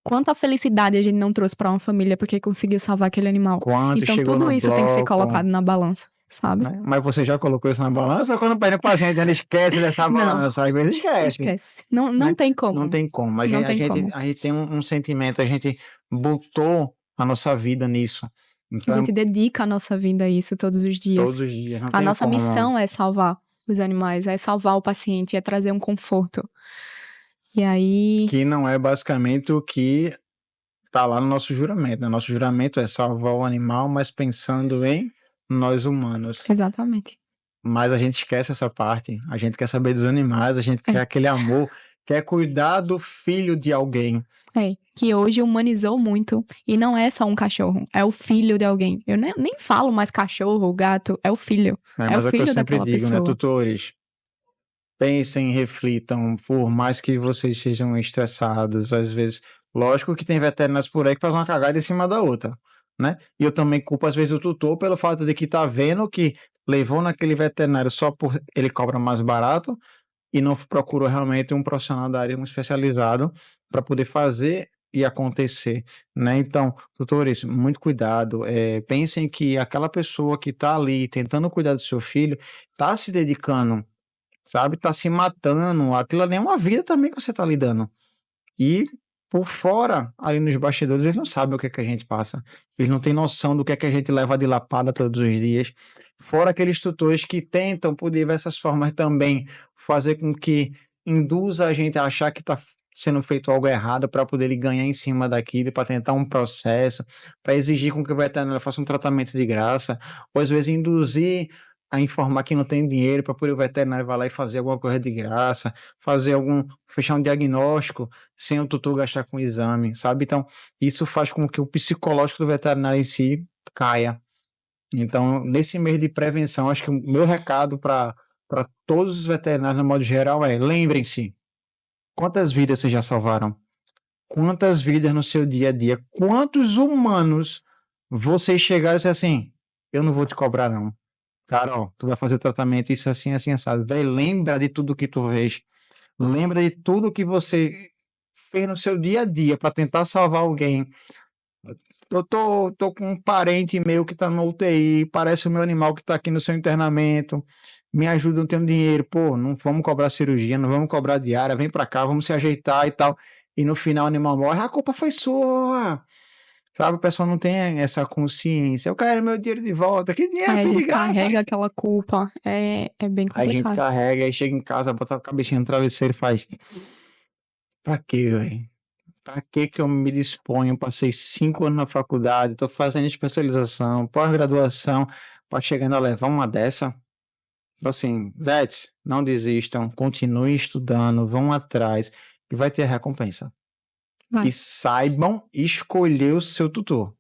Quanta felicidade a gente não trouxe pra uma família porque conseguiu salvar aquele animal. Quanto Então chegou tudo no isso tem que ser bloco, colocado na balança, sabe? né? Mas você já colocou isso na balança ou quando perde o paciente, ele esquece dessa Não, balança? Às vezes esquece, esquece. Não né? tem como. Não tem como. A Não gente, a tem gente, como. a gente tem um sentimento, a gente botou a nossa vida nisso. A Então, gente dedica a nossa vida a isso todos os dias. todos os dias, não A tem nossa como. missão é salvar os animais, é salvar o paciente, é trazer um conforto. E aí, Que não é basicamente o que está lá no nosso juramento, né? Nosso juramento é salvar o animal, mas pensando em nós humanos. exatamente. Mas a gente esquece essa parte. A gente quer saber dos animais, a gente É. quer aquele amor, quer cuidar do filho de alguém. É, que hoje humanizou muito e não é só um cachorro, é o filho de alguém. Eu nem falo mais cachorro, gato, é o filho. É Mas o é o que eu filho sempre daquela digo, né, pessoa. tutores? Pensem, reflitam, por mais que vocês sejam estressados, às vezes, lógico que tem veterinários por aí que fazem uma cagada em cima da outra, né? E eu também culpo, às vezes, o tutor pelo fato de que tá vendo que levou naquele veterinário só por ele cobra mais barato e não procurou realmente um profissional da área, um especializado, para poder fazer e acontecer, né? Então, tutores, muito cuidado. Pensem que aquela pessoa que está ali tentando cuidar do seu filho está se dedicando, sabe? Está se matando. Aquilo ali é uma vida também que você está lidando. E por fora, ali nos bastidores, eles não sabem o que é que a gente passa. Eles não têm noção do que é que a gente leva de lapada todos os dias. Fora aqueles tutores que tentam, por diversas formas, também fazer com que induza a gente a achar que está sendo feito algo errado para poder ele ganhar em cima daquilo, para tentar um processo, para exigir com que o veterinário faça um tratamento de graça, ou às vezes induzir a informar que não tem dinheiro para poder o veterinário vai lá e fazer alguma coisa de graça, fechar um diagnóstico sem o tutor gastar com o exame, sabe? Então, isso faz com que o psicológico do veterinário em si caia. Então, nesse mês de prevenção, acho que o meu recado para todos os veterinários, no modo geral, é: lembrem-se, quantas vidas vocês já salvaram? Quantas vidas no seu dia a dia? Quantos humanos vocês chegaram e disseram assim: eu não vou te cobrar, não. Cara, ó, tu vai fazer o tratamento, isso assim, assim, assado. Véi, lembra de tudo que tu fez. Lembra de tudo que você fez no seu dia a dia para tentar salvar alguém. Eu tô com um parente meu que tá no UTI, parece o meu animal que tá aqui no seu internamento. Me ajuda, não tenho dinheiro. Pô, não vamos cobrar cirurgia, não vamos cobrar diária, vem pra cá, vamos se ajeitar e tal. E no final o animal morre, a culpa foi sua. Sabe, o pessoal não tem essa consciência. Eu quero meu dinheiro de volta. Que dinheiro, Aí a foi de gente graça. carrega aquela culpa. É bem Aí a gente complicado. carrega, aí chega em casa, bota a cabecinha no travesseiro e faz. Pra quê, velho? Pra que eu me disponho? Passei 5 anos na faculdade, tô fazendo especialização, pós-graduação, pra chegar ainda levar uma dessa? Tipo assim, vets, não desistam, continuem estudando, vão atrás, que vai ter recompensa. Vai. E saibam escolher o seu tutor.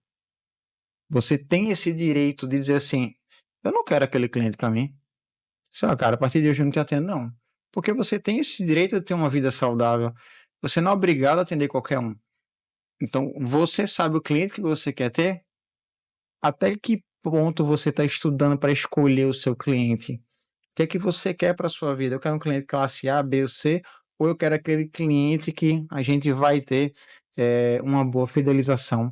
Você tem esse direito de dizer assim, eu não quero aquele cliente pra mim. Só, cara, a partir de hoje eu não te atendo, não. Porque você tem esse direito de ter uma vida saudável. Você não é obrigado a atender qualquer um. Então, você sabe o cliente que você quer ter? Até que ponto você está estudando para escolher o seu cliente? O que é que você quer para a sua vida? Eu quero um cliente classe A, B ou C, ou eu quero aquele cliente que a gente vai ter uma boa fidelização.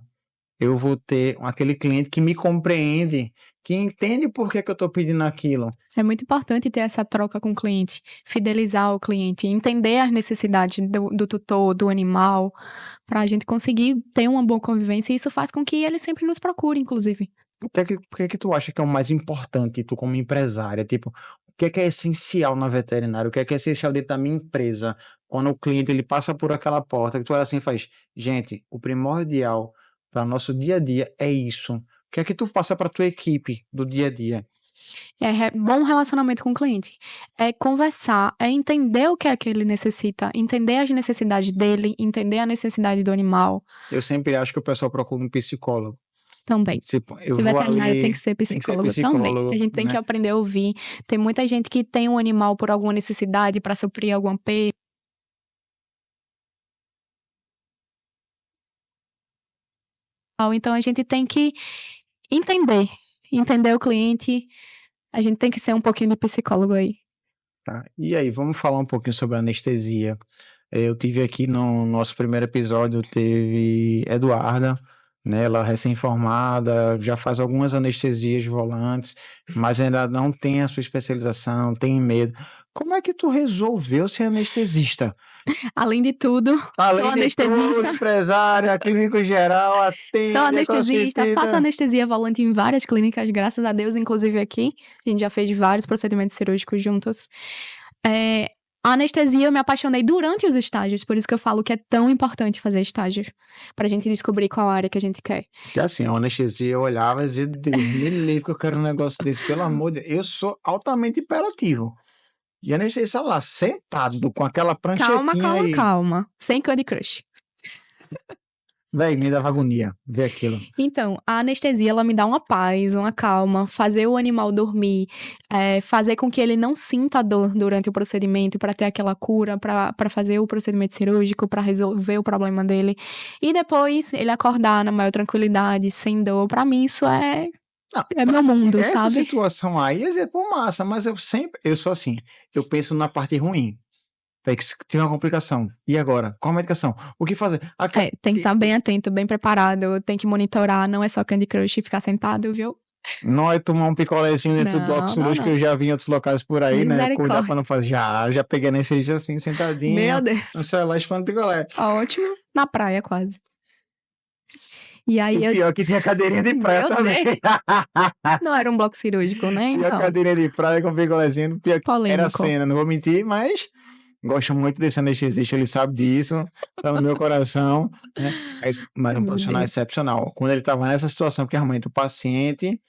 Eu vou ter aquele cliente que me compreende, que entende por que eu estou pedindo aquilo. É muito importante ter essa troca com o cliente, fidelizar o cliente, entender as necessidades do tutor, do animal, para a gente conseguir ter uma boa convivência. E isso faz com que ele sempre nos procure, inclusive. Por que tu acha que é o mais importante, tu como empresária? Tipo, o que é essencial na veterinária? O que é essencial dentro da minha empresa? Quando o cliente ele passa por aquela porta, que tu olha assim e faz, gente, o primordial para nosso dia a dia é isso. O que é que tu passa para tua equipe do dia a dia? Bom relacionamento com o cliente. É conversar, é entender o que é que ele necessita, entender as necessidades dele, entender a necessidade do animal Eu sempre acho que o pessoal procura um psicólogo. também. Tipo, eu E vou veterinário tem ali, que ser tem que ser psicólogo também. A gente tem né? que aprender a ouvir. Tem muita gente que tem um animal por alguma necessidade para suprir alguma perda. Então a gente tem que entender o cliente. A gente tem que ser um pouquinho de psicólogo aí. Tá. E aí, vamos falar um pouquinho sobre anestesia. Eu tive aqui no nosso primeiro episódio, teve Eduarda, né? Ela recém-formada, já faz algumas anestesias volantes, mas ainda não tem a sua especialização, tem medo. Como é que tu resolveu ser anestesista? Além de tudo, sou Além de tudo, anestesista. empresária, clínico geral, Sou atende, anestesista, faço crossfiteira. anestesia volante em várias clínicas, graças a Deus, inclusive aqui. A gente já fez vários procedimentos cirúrgicos juntos. A anestesia eu me apaixonei durante os estágios, por isso que eu falo que é tão importante fazer estágios, pra gente descobrir qual área que a gente quer. Que assim, a anestesia eu olhava e dizia, Deus me livre que eu quero um negócio desse, pelo amor de Deus. Eu sou altamente hiperativo. E a anestesista lá, sentado com aquela pranchetinha aí. Calma. Sem Candy Crush. Véi, me dava agonia ver aquilo. Então, a anestesia, ela me dá uma paz, uma calma, fazer o animal dormir, fazer com que ele não sinta dor durante o procedimento, para ter aquela cura, para fazer o procedimento cirúrgico, para resolver o problema dele. E depois, ele acordar na maior tranquilidade, sem dor. Pra mim, isso é meu mundo, Essa sabe? situação aí é pô, massa, mas eu sou assim, eu penso na parte ruim. Véi, que se tiver uma complicação. E agora? Qual a medicação? O que fazer? Tem que estar bem atento, bem preparado, tem que monitorar, não é só Candy Crush e ficar sentado, viu? Não é tomar um picolézinho dentro do bloco Não, cirúrgico, que eu já vi em outros locais por aí, né? Misericórdia. Cuidar pra não fazer. Já peguei nesse vídeo assim, sentadinho, Meu Deus. no celular, chupando picolé. Ótimo. Na praia, quase. E aí E pior que tinha cadeirinha de praia Meu também. Não era um bloco cirúrgico, né? Tinha Então, cadeirinha de praia com picolézinho. Pior que era polêmico. cena, não vou mentir, mas gosto muito desse anestesista, ele sabe disso, tá no meu coração, né? Mas é um Meu profissional Deus. excepcional. Quando ele tava nessa situação, porque realmente o paciente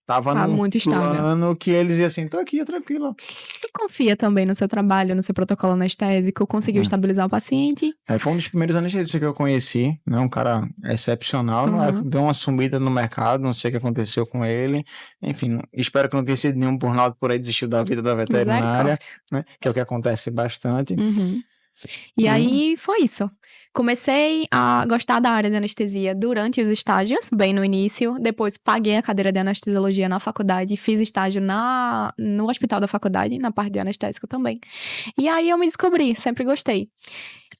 tava Tá num muito estável. plano que ele dizia assim, tô aqui, tranquilo. E confia também no seu trabalho, no seu protocolo anestésico, conseguiu estabilizar o paciente. Foi um dos primeiros anestesistas que eu conheci, né? Um cara excepcional, deu uma sumida no mercado, não sei o que aconteceu com ele. Enfim, espero que não tenha sido nenhum burnout por aí, desistiu da vida da veterinária, né? Que é o que acontece bastante. Uhum. E aí foi isso. Comecei a gostar da área de anestesia durante os estágios, bem no início. Depois paguei a cadeira de anestesiologia na faculdade, fiz estágio no hospital da faculdade, na parte de anestésico também. E aí eu me descobri, sempre gostei.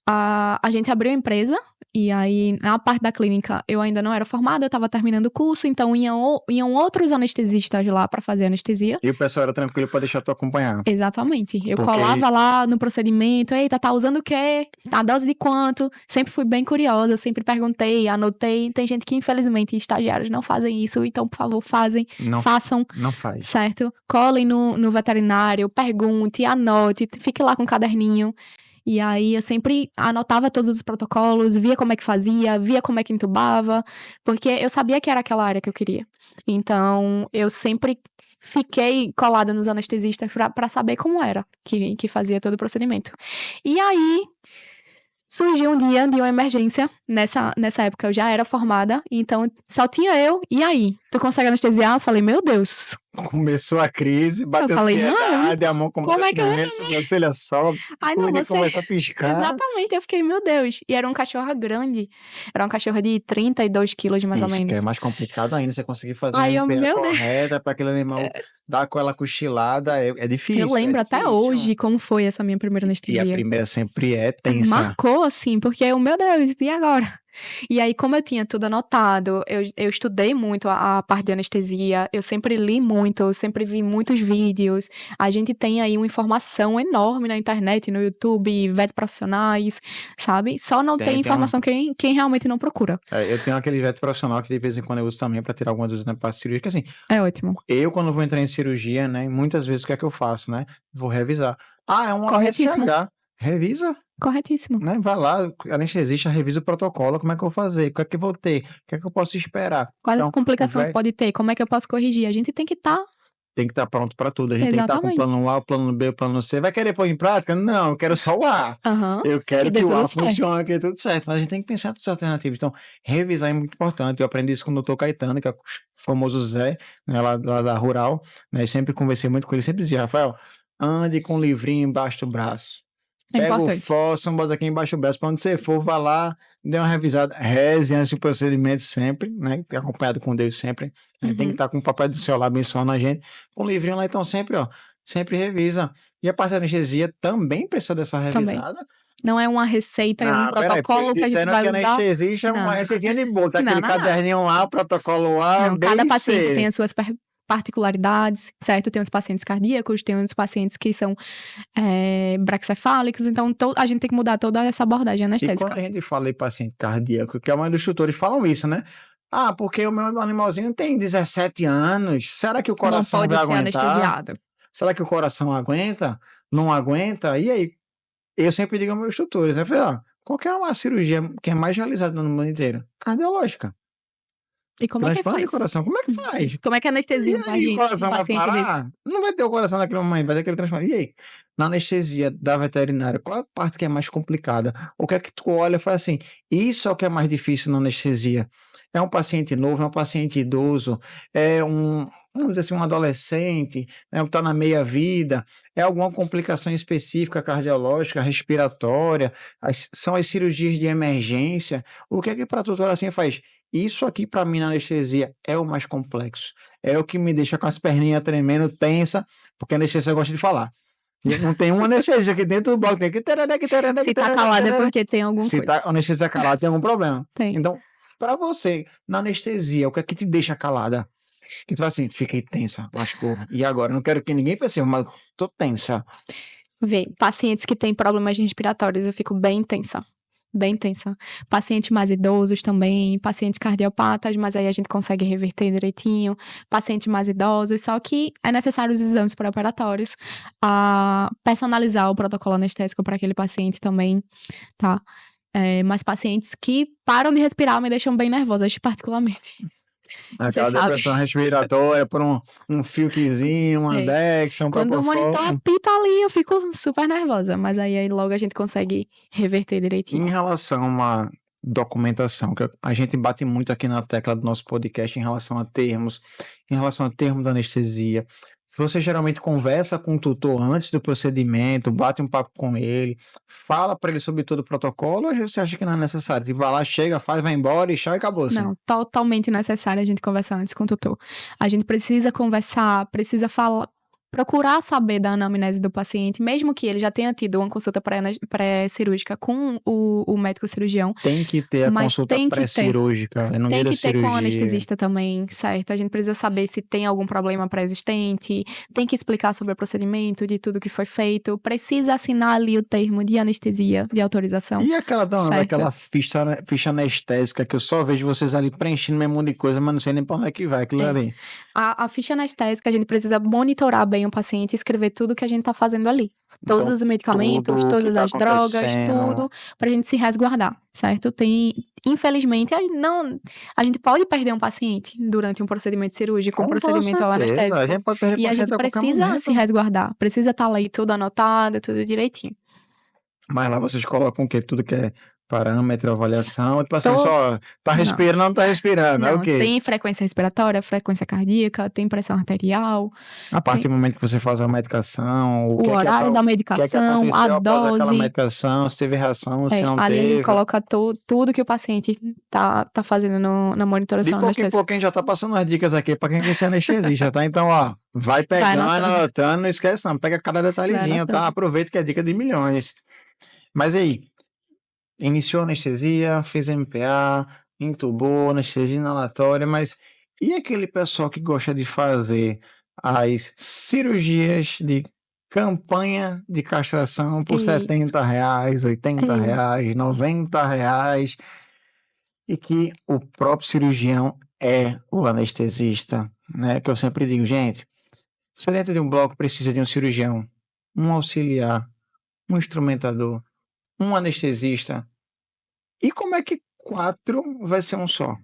A gente abriu a empresa, e aí na parte da clínica eu ainda não era formada, eu estava terminando o curso, então iam outros anestesistas lá para fazer anestesia. E o pessoal era tranquilo pra deixar tu acompanhar. Exatamente. Eu Porque- colava lá no procedimento, eita, tá usando o quê? A dose de quanto? Sempre fui bem curiosa, sempre perguntei, anotei. Tem gente que, infelizmente, estagiários não fazem isso, então, por favor, façam, Não faz. certo? Colhem no veterinário, pergunte, anote, fique lá com o caderninho. E aí eu sempre anotava todos os protocolos, via como é que fazia, via como é que entubava, porque eu sabia que era aquela área que eu queria. Então, eu sempre fiquei colada nos anestesistas pra saber como era que fazia todo o procedimento. E aí surgiu um dia de uma emergência. Nessa época eu já era formada, então só tinha eu. E aí? Tu consegue anestesiar? Eu falei, meu Deus. Começou a crise, bateu falei, ansiedade, a mão começou como é que eu vou a sobrancelha sobe, Ai, o não, olho você... começa a piscar. Exatamente, eu fiquei, meu Deus. E era um cachorro grande. Era um cachorro de 32 quilos, mais ou Isso, menos. que é mais complicado ainda, você conseguir fazer Ai, a respiração meu Deus. correta para aquele animal dar aquela cochilada, é difícil. Eu lembro é até difícil. hoje como foi essa minha primeira E a anestesia. primeira sempre é tensa. Marcou, assim, porque eu, meu Deus, e agora? E aí, como eu tinha tudo anotado, eu estudei muito a parte de anestesia, eu sempre li muito, eu sempre vi muitos vídeos. A gente tem aí uma informação enorme na internet, no YouTube, vet profissionais, sabe? Só não tem informação quem realmente não procura. Eu tenho aquele veto profissional que de vez em quando eu uso também para tirar algumas dúvidas na parte cirúrgica, assim. É ótimo. Eu, quando vou entrar em cirurgia, né, muitas vezes o que é que eu faço, né? Vou revisar. É um Corretíssimo. ASH. Revisa, Corretíssimo. né? Vai lá, anestesista, revisa o protocolo, como é que eu vou fazer, o que é que eu vou ter, o que é que eu posso esperar. Quais as Então, complicações pode ter, como é que eu posso corrigir? A gente tem que estar... tem que estar pronto para tudo. A gente tem que estar com o Exatamente. plano A, o plano B, o plano C. Vai querer pôr em prática? Não, eu quero só o A. Aham. Eu quero dê que o tudo A certo. funcione, que dê tudo certo. Mas a gente tem que pensar em outras alternativas. Então, revisar é muito importante. Eu aprendi isso com o Dr. Caetano, que é o famoso Zé, né, lá da Rural. Né? Eu sempre conversei muito com ele, sempre dizia, Rafael, ande com um livrinho embaixo do braço. É Pega o importante. fósforo, bota aqui embaixo do braço. Para onde você for, vá lá, dê uma revisada. Reze antes do procedimento sempre, né? Acompanhado com Deus sempre. Né? Tem que estar com o papai do céu lá abençoando a gente. Com o livrinho lá, então sempre, sempre revisa. E a parte da anestesia também precisa dessa revisada. Não é uma receita, é um protocolo que a gente vai usar. Anestesia é uma receitinha de bolo. Tá aquele Não. caderninho lá, protocolo A, Não, B cada e paciente C. tem as suas particularidades, certo? Tem os pacientes cardíacos, tem os pacientes que são braquicefálicos, então a gente tem que mudar toda essa abordagem E anestésica. quando a gente fala em paciente cardíaco, que a maioria dos tutores falam isso, né? Porque o meu animalzinho tem 17 anos. Será que o coração Não pode vai ser aguentar? anestesiado. Será que o coração aguenta? Não aguenta? E aí? Eu sempre digo aos meus tutores, né? Falei, qual que é uma cirurgia que é mais realizada no mundo inteiro? Cardiológica. E como é que Transplante faz? de coração, como é que faz? Como é que E anestesia um aí, o coração vai paciente parar? desse? Não vai ter o coração naquele momento, vai ter aquele transplante. E aí? Na anestesia da veterinária, qual é a parte que é mais complicada? O que é que tu olha e fala assim, isso é o que é mais difícil na anestesia? É um paciente novo, é um paciente idoso, é vamos dizer assim, um adolescente, né, que está na meia-vida, é alguma complicação específica cardiológica, respiratória, são as cirurgias de emergência. O que é que para a doutora assim faz? Isso aqui, para mim, na anestesia, é o mais complexo. É o que me deixa com as perninhas tremendo, tensa, porque a anestesia gosta de falar. E não tem uma anestesia aqui dentro do bloco, tem que... Se tá calado é porque tem alguma coisa. Se tá anestesia calada, tem algum problema. Tem. Então, para você, na anestesia, o que é que te deixa calada? Que tu fala assim, fiquei tensa, lascou. E agora? Não quero que ninguém perceba, mas tô tensa. Vê, pacientes que têm problemas respiratórios, eu fico bem tensa. Bem tensa. Pacientes mais idosos também, pacientes cardiopatas, mas aí a gente consegue reverter direitinho. Pacientes mais idosos, só que é necessário os exames pré-operatórios, personalizar o protocolo anestésico para aquele paciente também, tá? Mas pacientes que param de respirar me deixam bem nervosas, particularmente. Aquela depressão respiratória por um filtrezinho, uma Dex, um Quando o monitor apita ali, eu fico super nervosa. Mas aí logo a gente consegue reverter direitinho. Em relação a uma documentação, que a gente bate muito aqui na tecla do nosso podcast em relação a termos da anestesia, Você geralmente conversa com o tutor antes do procedimento, bate um papo com ele, fala para ele sobre todo o protocolo, ou você acha que não é necessário? Você vai lá, chega, faz, vai embora e tchau e acabou, assim. Não, totalmente necessário a gente conversar antes com o tutor. A gente precisa conversar, precisa falar, procurar saber da anamnese do paciente, mesmo que ele já tenha tido uma consulta pré-cirúrgica com o médico cirurgião, Tem que ter a mas consulta tem que ter. pré-cirúrgica, no Tem meio da que ter com o cirurgia. anestesista também, certo? A gente precisa saber se tem algum problema pré-existente, tem que explicar sobre o procedimento, de tudo que foi feito, precisa assinar ali o termo de anestesia, de autorização. E aquela Certo. daquela ficha anestésica que eu só vejo vocês ali preenchendo mesmo monte de coisa, mas não sei nem pra onde é que vai aquilo É. ali. A ficha anestésica, a gente precisa monitorar bem o paciente e escrever tudo que a gente tá fazendo ali. Todos Então, os medicamentos, tudo que todas tá as drogas, acontecendo. tudo, pra gente se resguardar, certo? Infelizmente, a gente pode perder um paciente durante um procedimento cirúrgico, um Com procedimento certeza, a anestésico. gente pode perder E a paciente gente a qualquer precisa momento. se resguardar, precisa estar ali tudo anotado, tudo direitinho. Mas lá vocês colocam o quê? Tudo que é parâmetro, avaliação, tipo assim, Tô- só tá Não. respirando, não tá respirando, é o Não, quê? tem frequência respiratória, frequência cardíaca, tem pressão arterial, A partir do momento que você faz a medicação, o horário da o que é que medicação, a aconteceu após aquela dose. medicação, se teve reação, se não Ali a gente teve. coloca tudo que o paciente tá fazendo na De monitoração pouquinho em anestésica. pouquinho já tá passando as dicas aqui pra quem quer ser anestesista, tá? Então, ó, vai pegando, anotando, não esquece não, pega cada detalhezinho, tá? anotando. Aproveita que é dica de milhões. Mas aí, iniciou a anestesia, fez MPA, entubou, anestesia inalatória, mas e aquele pessoal que gosta de fazer as cirurgias de campanha de castração por E- R$70, R$80, R$90, e que o próprio cirurgião é o anestesista, né? Que eu sempre digo, gente, você dentro de um bloco precisa de um cirurgião, um auxiliar, um instrumentador, um anestesista. E como é que 4 vai ser um só?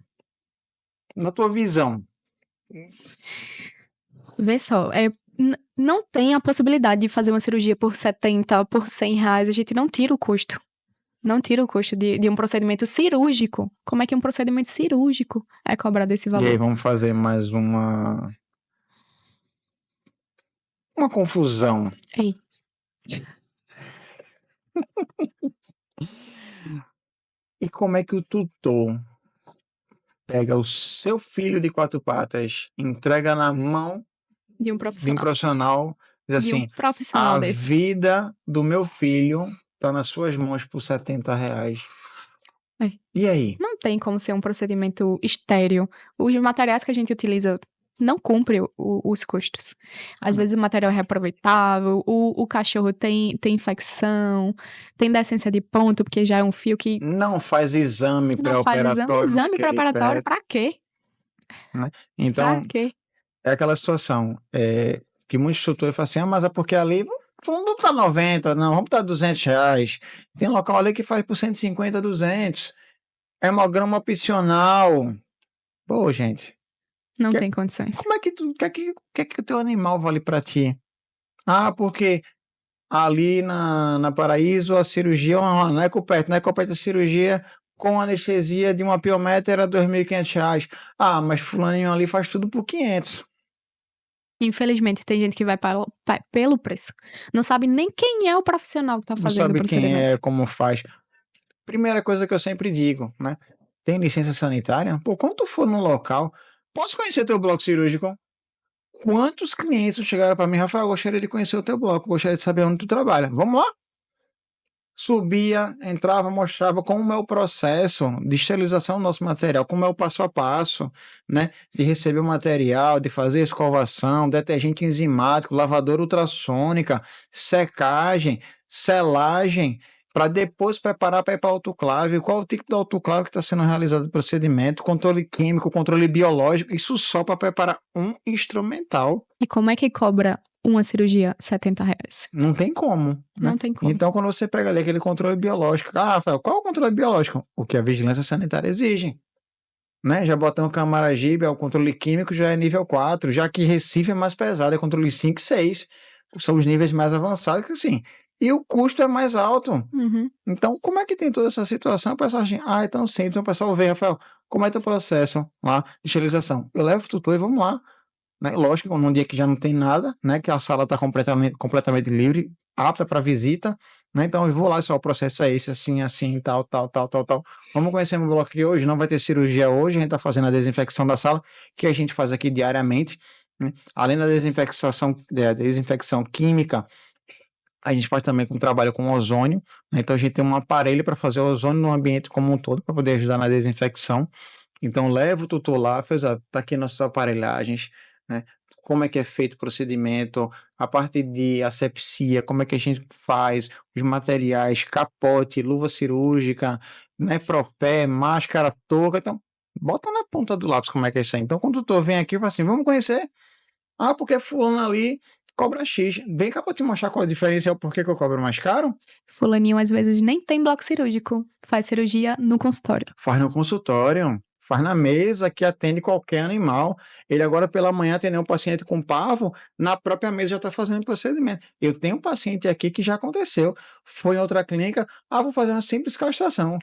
Na tua visão. Vê só, não tem a possibilidade de fazer uma cirurgia por 70, por R$100, a gente não tira o custo. Não tira o custo de um procedimento cirúrgico. Como é que um procedimento cirúrgico é cobrado esse E aí valor? vamos fazer mais uma confusão. Ei, E como é que o tutor pega o seu filho de 4 patas, entrega na mão de um de um profissional. profissional, diz De assim, um profissional a desse. vida do meu filho tá nas suas mãos por R$70. É. E aí? Não tem como ser um procedimento estéril. Os materiais que a gente utiliza não cumprem os custos. Às vezes o material é reaproveitável, o cachorro tem infecção, tem decência de ponto, porque já é um fio que Não faz exame não faz pré-operatório. exame naquele preparatório. pé, Pra quê? né? Então, Pra quê? é aquela situação que muitos tutores falam assim, mas é porque ali vamos botar 90, não, vamos botar R$200. Tem local ali que faz por 150, 200. Hemograma opcional. Pô, gente, Não Que- tem condições. como é que que o teu animal vale para ti? Ah, porque ali na Paraíso a cirurgia não é coberta, não é coberta a cirurgia com anestesia de uma piometra era R$2.500. Ah, mas fulaninho ali faz tudo por 500. Infelizmente, tem gente que vai pelo preço. Não sabe nem quem é o profissional que tá Não fazendo o sabe quem procedimento. é, como faz. Primeira coisa que eu sempre digo, né? Tem licença sanitária? Pô, quando tu for num local, posso conhecer teu bloco cirúrgico? Quantos clientes chegaram para mim, Rafael, eu gostaria de conhecer o teu bloco, gostaria de saber onde tu trabalha. Vamos lá? Subia, entrava, mostrava como é o processo de esterilização do nosso material, como é o passo a passo, né? De receber o material, de fazer escovação, detergente enzimático, lavadora ultrassônica, secagem, selagem, para depois preparar para ir para a autoclave. Qual o tipo de autoclave que está sendo realizado o procedimento, controle químico, controle biológico, isso só para preparar um instrumental. E como é que cobra uma cirurgia R$70? Não tem como, né? Não tem como. Então, quando você pega ali aquele controle biológico, Rafael, qual é o controle biológico? O que a vigilância sanitária exige, né? Já botamos Camaragibe, o controle químico já é nível 4, já que Recife é mais pesado, é controle 5 e 6, são os níveis mais avançados, que assim, e o custo é mais alto. Uhum. Então, como é que tem toda essa situação? O pessoal acha, então sim, então o pessoal vê, Rafael, como é teu processo lá de esterilização? Eu levo o tutor e vamos lá, né? Lógico, num dia que já não tem nada, né? Que a sala está completamente livre, apta para visita, né? Então eu vou lá, só o processo é esse, assim, assim, tal, tal, tal, tal, tal. Vamos conhecer meu bloco aqui hoje, não vai ter cirurgia hoje, a gente está fazendo a desinfecção da sala, que a gente faz aqui diariamente, né? Além da desinfecção química, a gente faz também com trabalho com ozônio, né? Então a gente tem um aparelho para fazer o ozônio no ambiente como um todo, para poder ajudar na desinfecção. Então leva o tutor lá, fez, ó, tá aqui nossas aparelhagens, né? Como é que é feito o procedimento, a parte de asepsia, como é que a gente faz, os materiais, capote, luva cirúrgica, né? Propé, máscara, touca, então bota na ponta do lápis como é que é isso aí. Então quando o tutor vem aqui, fala assim, vamos conhecer? Ah, porque fulano ali cobra X. Vem cá pra te mostrar qual a diferença e o porquê que eu cobro mais caro. Fulaninho às vezes nem tem bloco cirúrgico, faz cirurgia no consultório. Faz no consultório, faz na mesa que atende qualquer animal. Ele agora pela manhã atendeu um paciente com parvo, na própria mesa já está fazendo o procedimento. Eu tenho um paciente aqui que já aconteceu. Foi em outra clínica, vou fazer uma simples castração.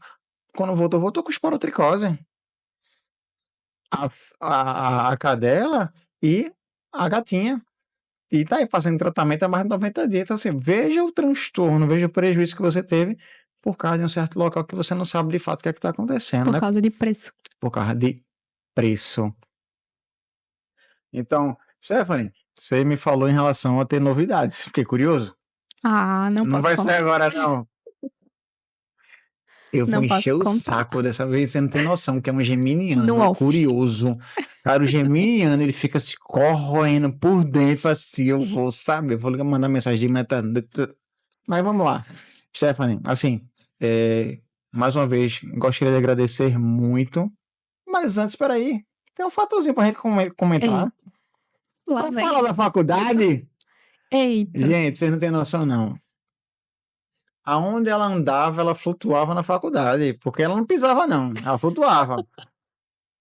Quando voltou com esporotricose. A cadela e a gatinha. E tá aí fazendo tratamento há mais de 90 dias. Então, assim, veja o transtorno, veja o prejuízo que você teve por causa de um certo local que você não sabe de fato o que é que está acontecendo, Por né? causa de preço. Por causa de preço. Então, Stephanie, você me falou em relação a ter novidades. Fiquei curioso. Ah, não Não posso vai contar. sair agora, não. Eu vou Não encher posso o contar. saco dessa vez, você não tem noção, que é um geminiano, No é off. curioso. Cara, o geminiano, ele fica se corroendo por dentro, assim, eu vou saber, vou mandar mensagem de meta. Mas vamos lá. Stephanie, assim, mais uma vez, gostaria de agradecer muito, mas antes, peraí, tem um fatorzinho pra gente comentar. Eita. Lá Vamos vem. falar da faculdade? Eita. Gente, vocês não têm noção, não. Aonde ela andava, ela flutuava na faculdade, porque ela não pisava, não, ela flutuava.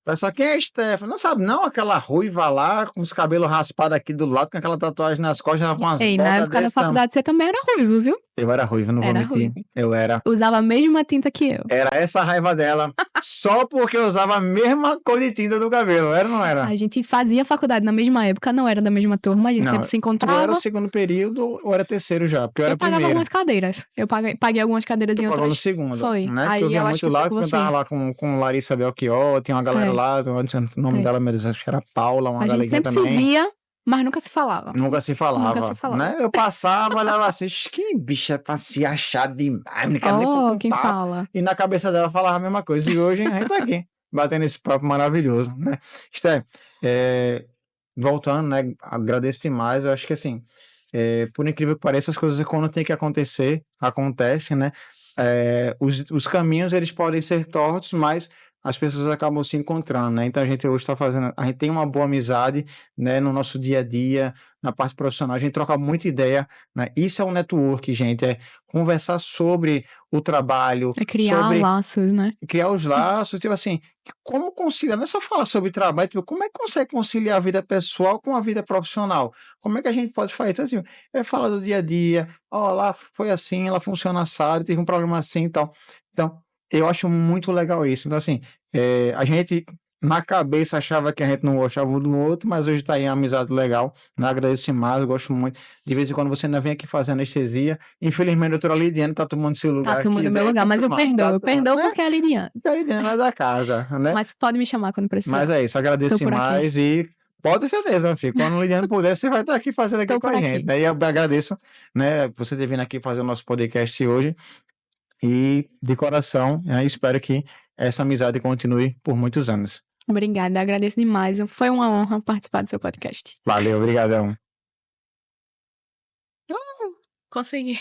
Pessoal, quem é Stephanie? Não sabe, não? Aquela ruiva lá, com os cabelos raspados aqui do lado, com aquela tatuagem nas costas, com umas Ei, na botas época da desse tamanho. faculdade você também era ruivo, viu? Eu era ruivo, não vou Era mentir. ruivo. Eu era. Usava a mesma tinta que eu. Era essa a raiva dela. Só porque eu usava a mesma cor de tinta do cabelo, era ou não era? A gente fazia faculdade na mesma época, não era da mesma turma, a gente Não, sempre se Tu era encontrava. o segundo período ou era terceiro já? Porque eu era Eu pagava primeiro. algumas cadeiras. Eu paguei algumas cadeiras Tu em pagou no outras. segundo, Foi. né? Porque eu Aí via eu acho muito que foi lá, com que eu você. tava lá com Larissa Belchior, tinha uma galera É. lá, eu não sei o nome É. dela, meu Deus, acho que era Paula, uma A gente galeguinha sempre se também. via, mas nunca se falava. Nunca se falava, Nunca se falava. né? Eu passava, olhava assim, que bicha pra se achar demais, não quero nem Oh, pôr um quem papo. fala? E na cabeça dela falava a mesma coisa. E hoje a gente tá aqui, batendo esse papo maravilhoso, né? Sté, voltando, né? Agradeço demais. Eu acho que assim, por incrível que pareça, as coisas quando tem que acontecer, acontecem, né? Os caminhos eles podem ser tortos, mas as pessoas acabam se encontrando, né? Então a gente hoje está fazendo, a gente tem uma boa amizade, né? No nosso dia a dia, na parte profissional, a gente troca muita ideia, né? Isso é um network, gente, é conversar sobre o trabalho, É criar sobre laços, né? criar os laços, tipo assim, como conciliar, não é só falar sobre trabalho, tipo, como é que consegue conciliar a vida pessoal com a vida profissional? Como é que a gente pode fazer isso? Assim, falar do dia a dia, ó, lá foi assim, ela funciona assado, teve um problema assim e tal. Então, eu acho muito legal isso. Então, assim, a gente na cabeça achava que a gente não gostava um do outro, mas hoje tá aí uma amizade legal, né? Agradeço demais, eu gosto muito. De vez em quando você ainda vem aqui fazer anestesia, infelizmente a doutora Lidiane tá tomando seu lugar Tá tomando aqui, meu né? lugar, mas eu perdoo. Eu perdoo né? porque é a Lidiane. Que a Lidiane é da casa, né? Mas pode me chamar quando precisar. Mas é isso, agradeço Tô por aqui. demais e pode ter certeza, meu filho. Quando o Lidiane puder, você vai estar aqui fazendo aqui Tô com a por gente, aqui. né? E eu agradeço, né, você ter vindo aqui fazer o nosso podcast hoje. E de coração, né, espero que essa amizade continue por muitos anos. Obrigada, agradeço demais. Foi uma honra participar do seu podcast. Valeu, obrigadão. Consegui.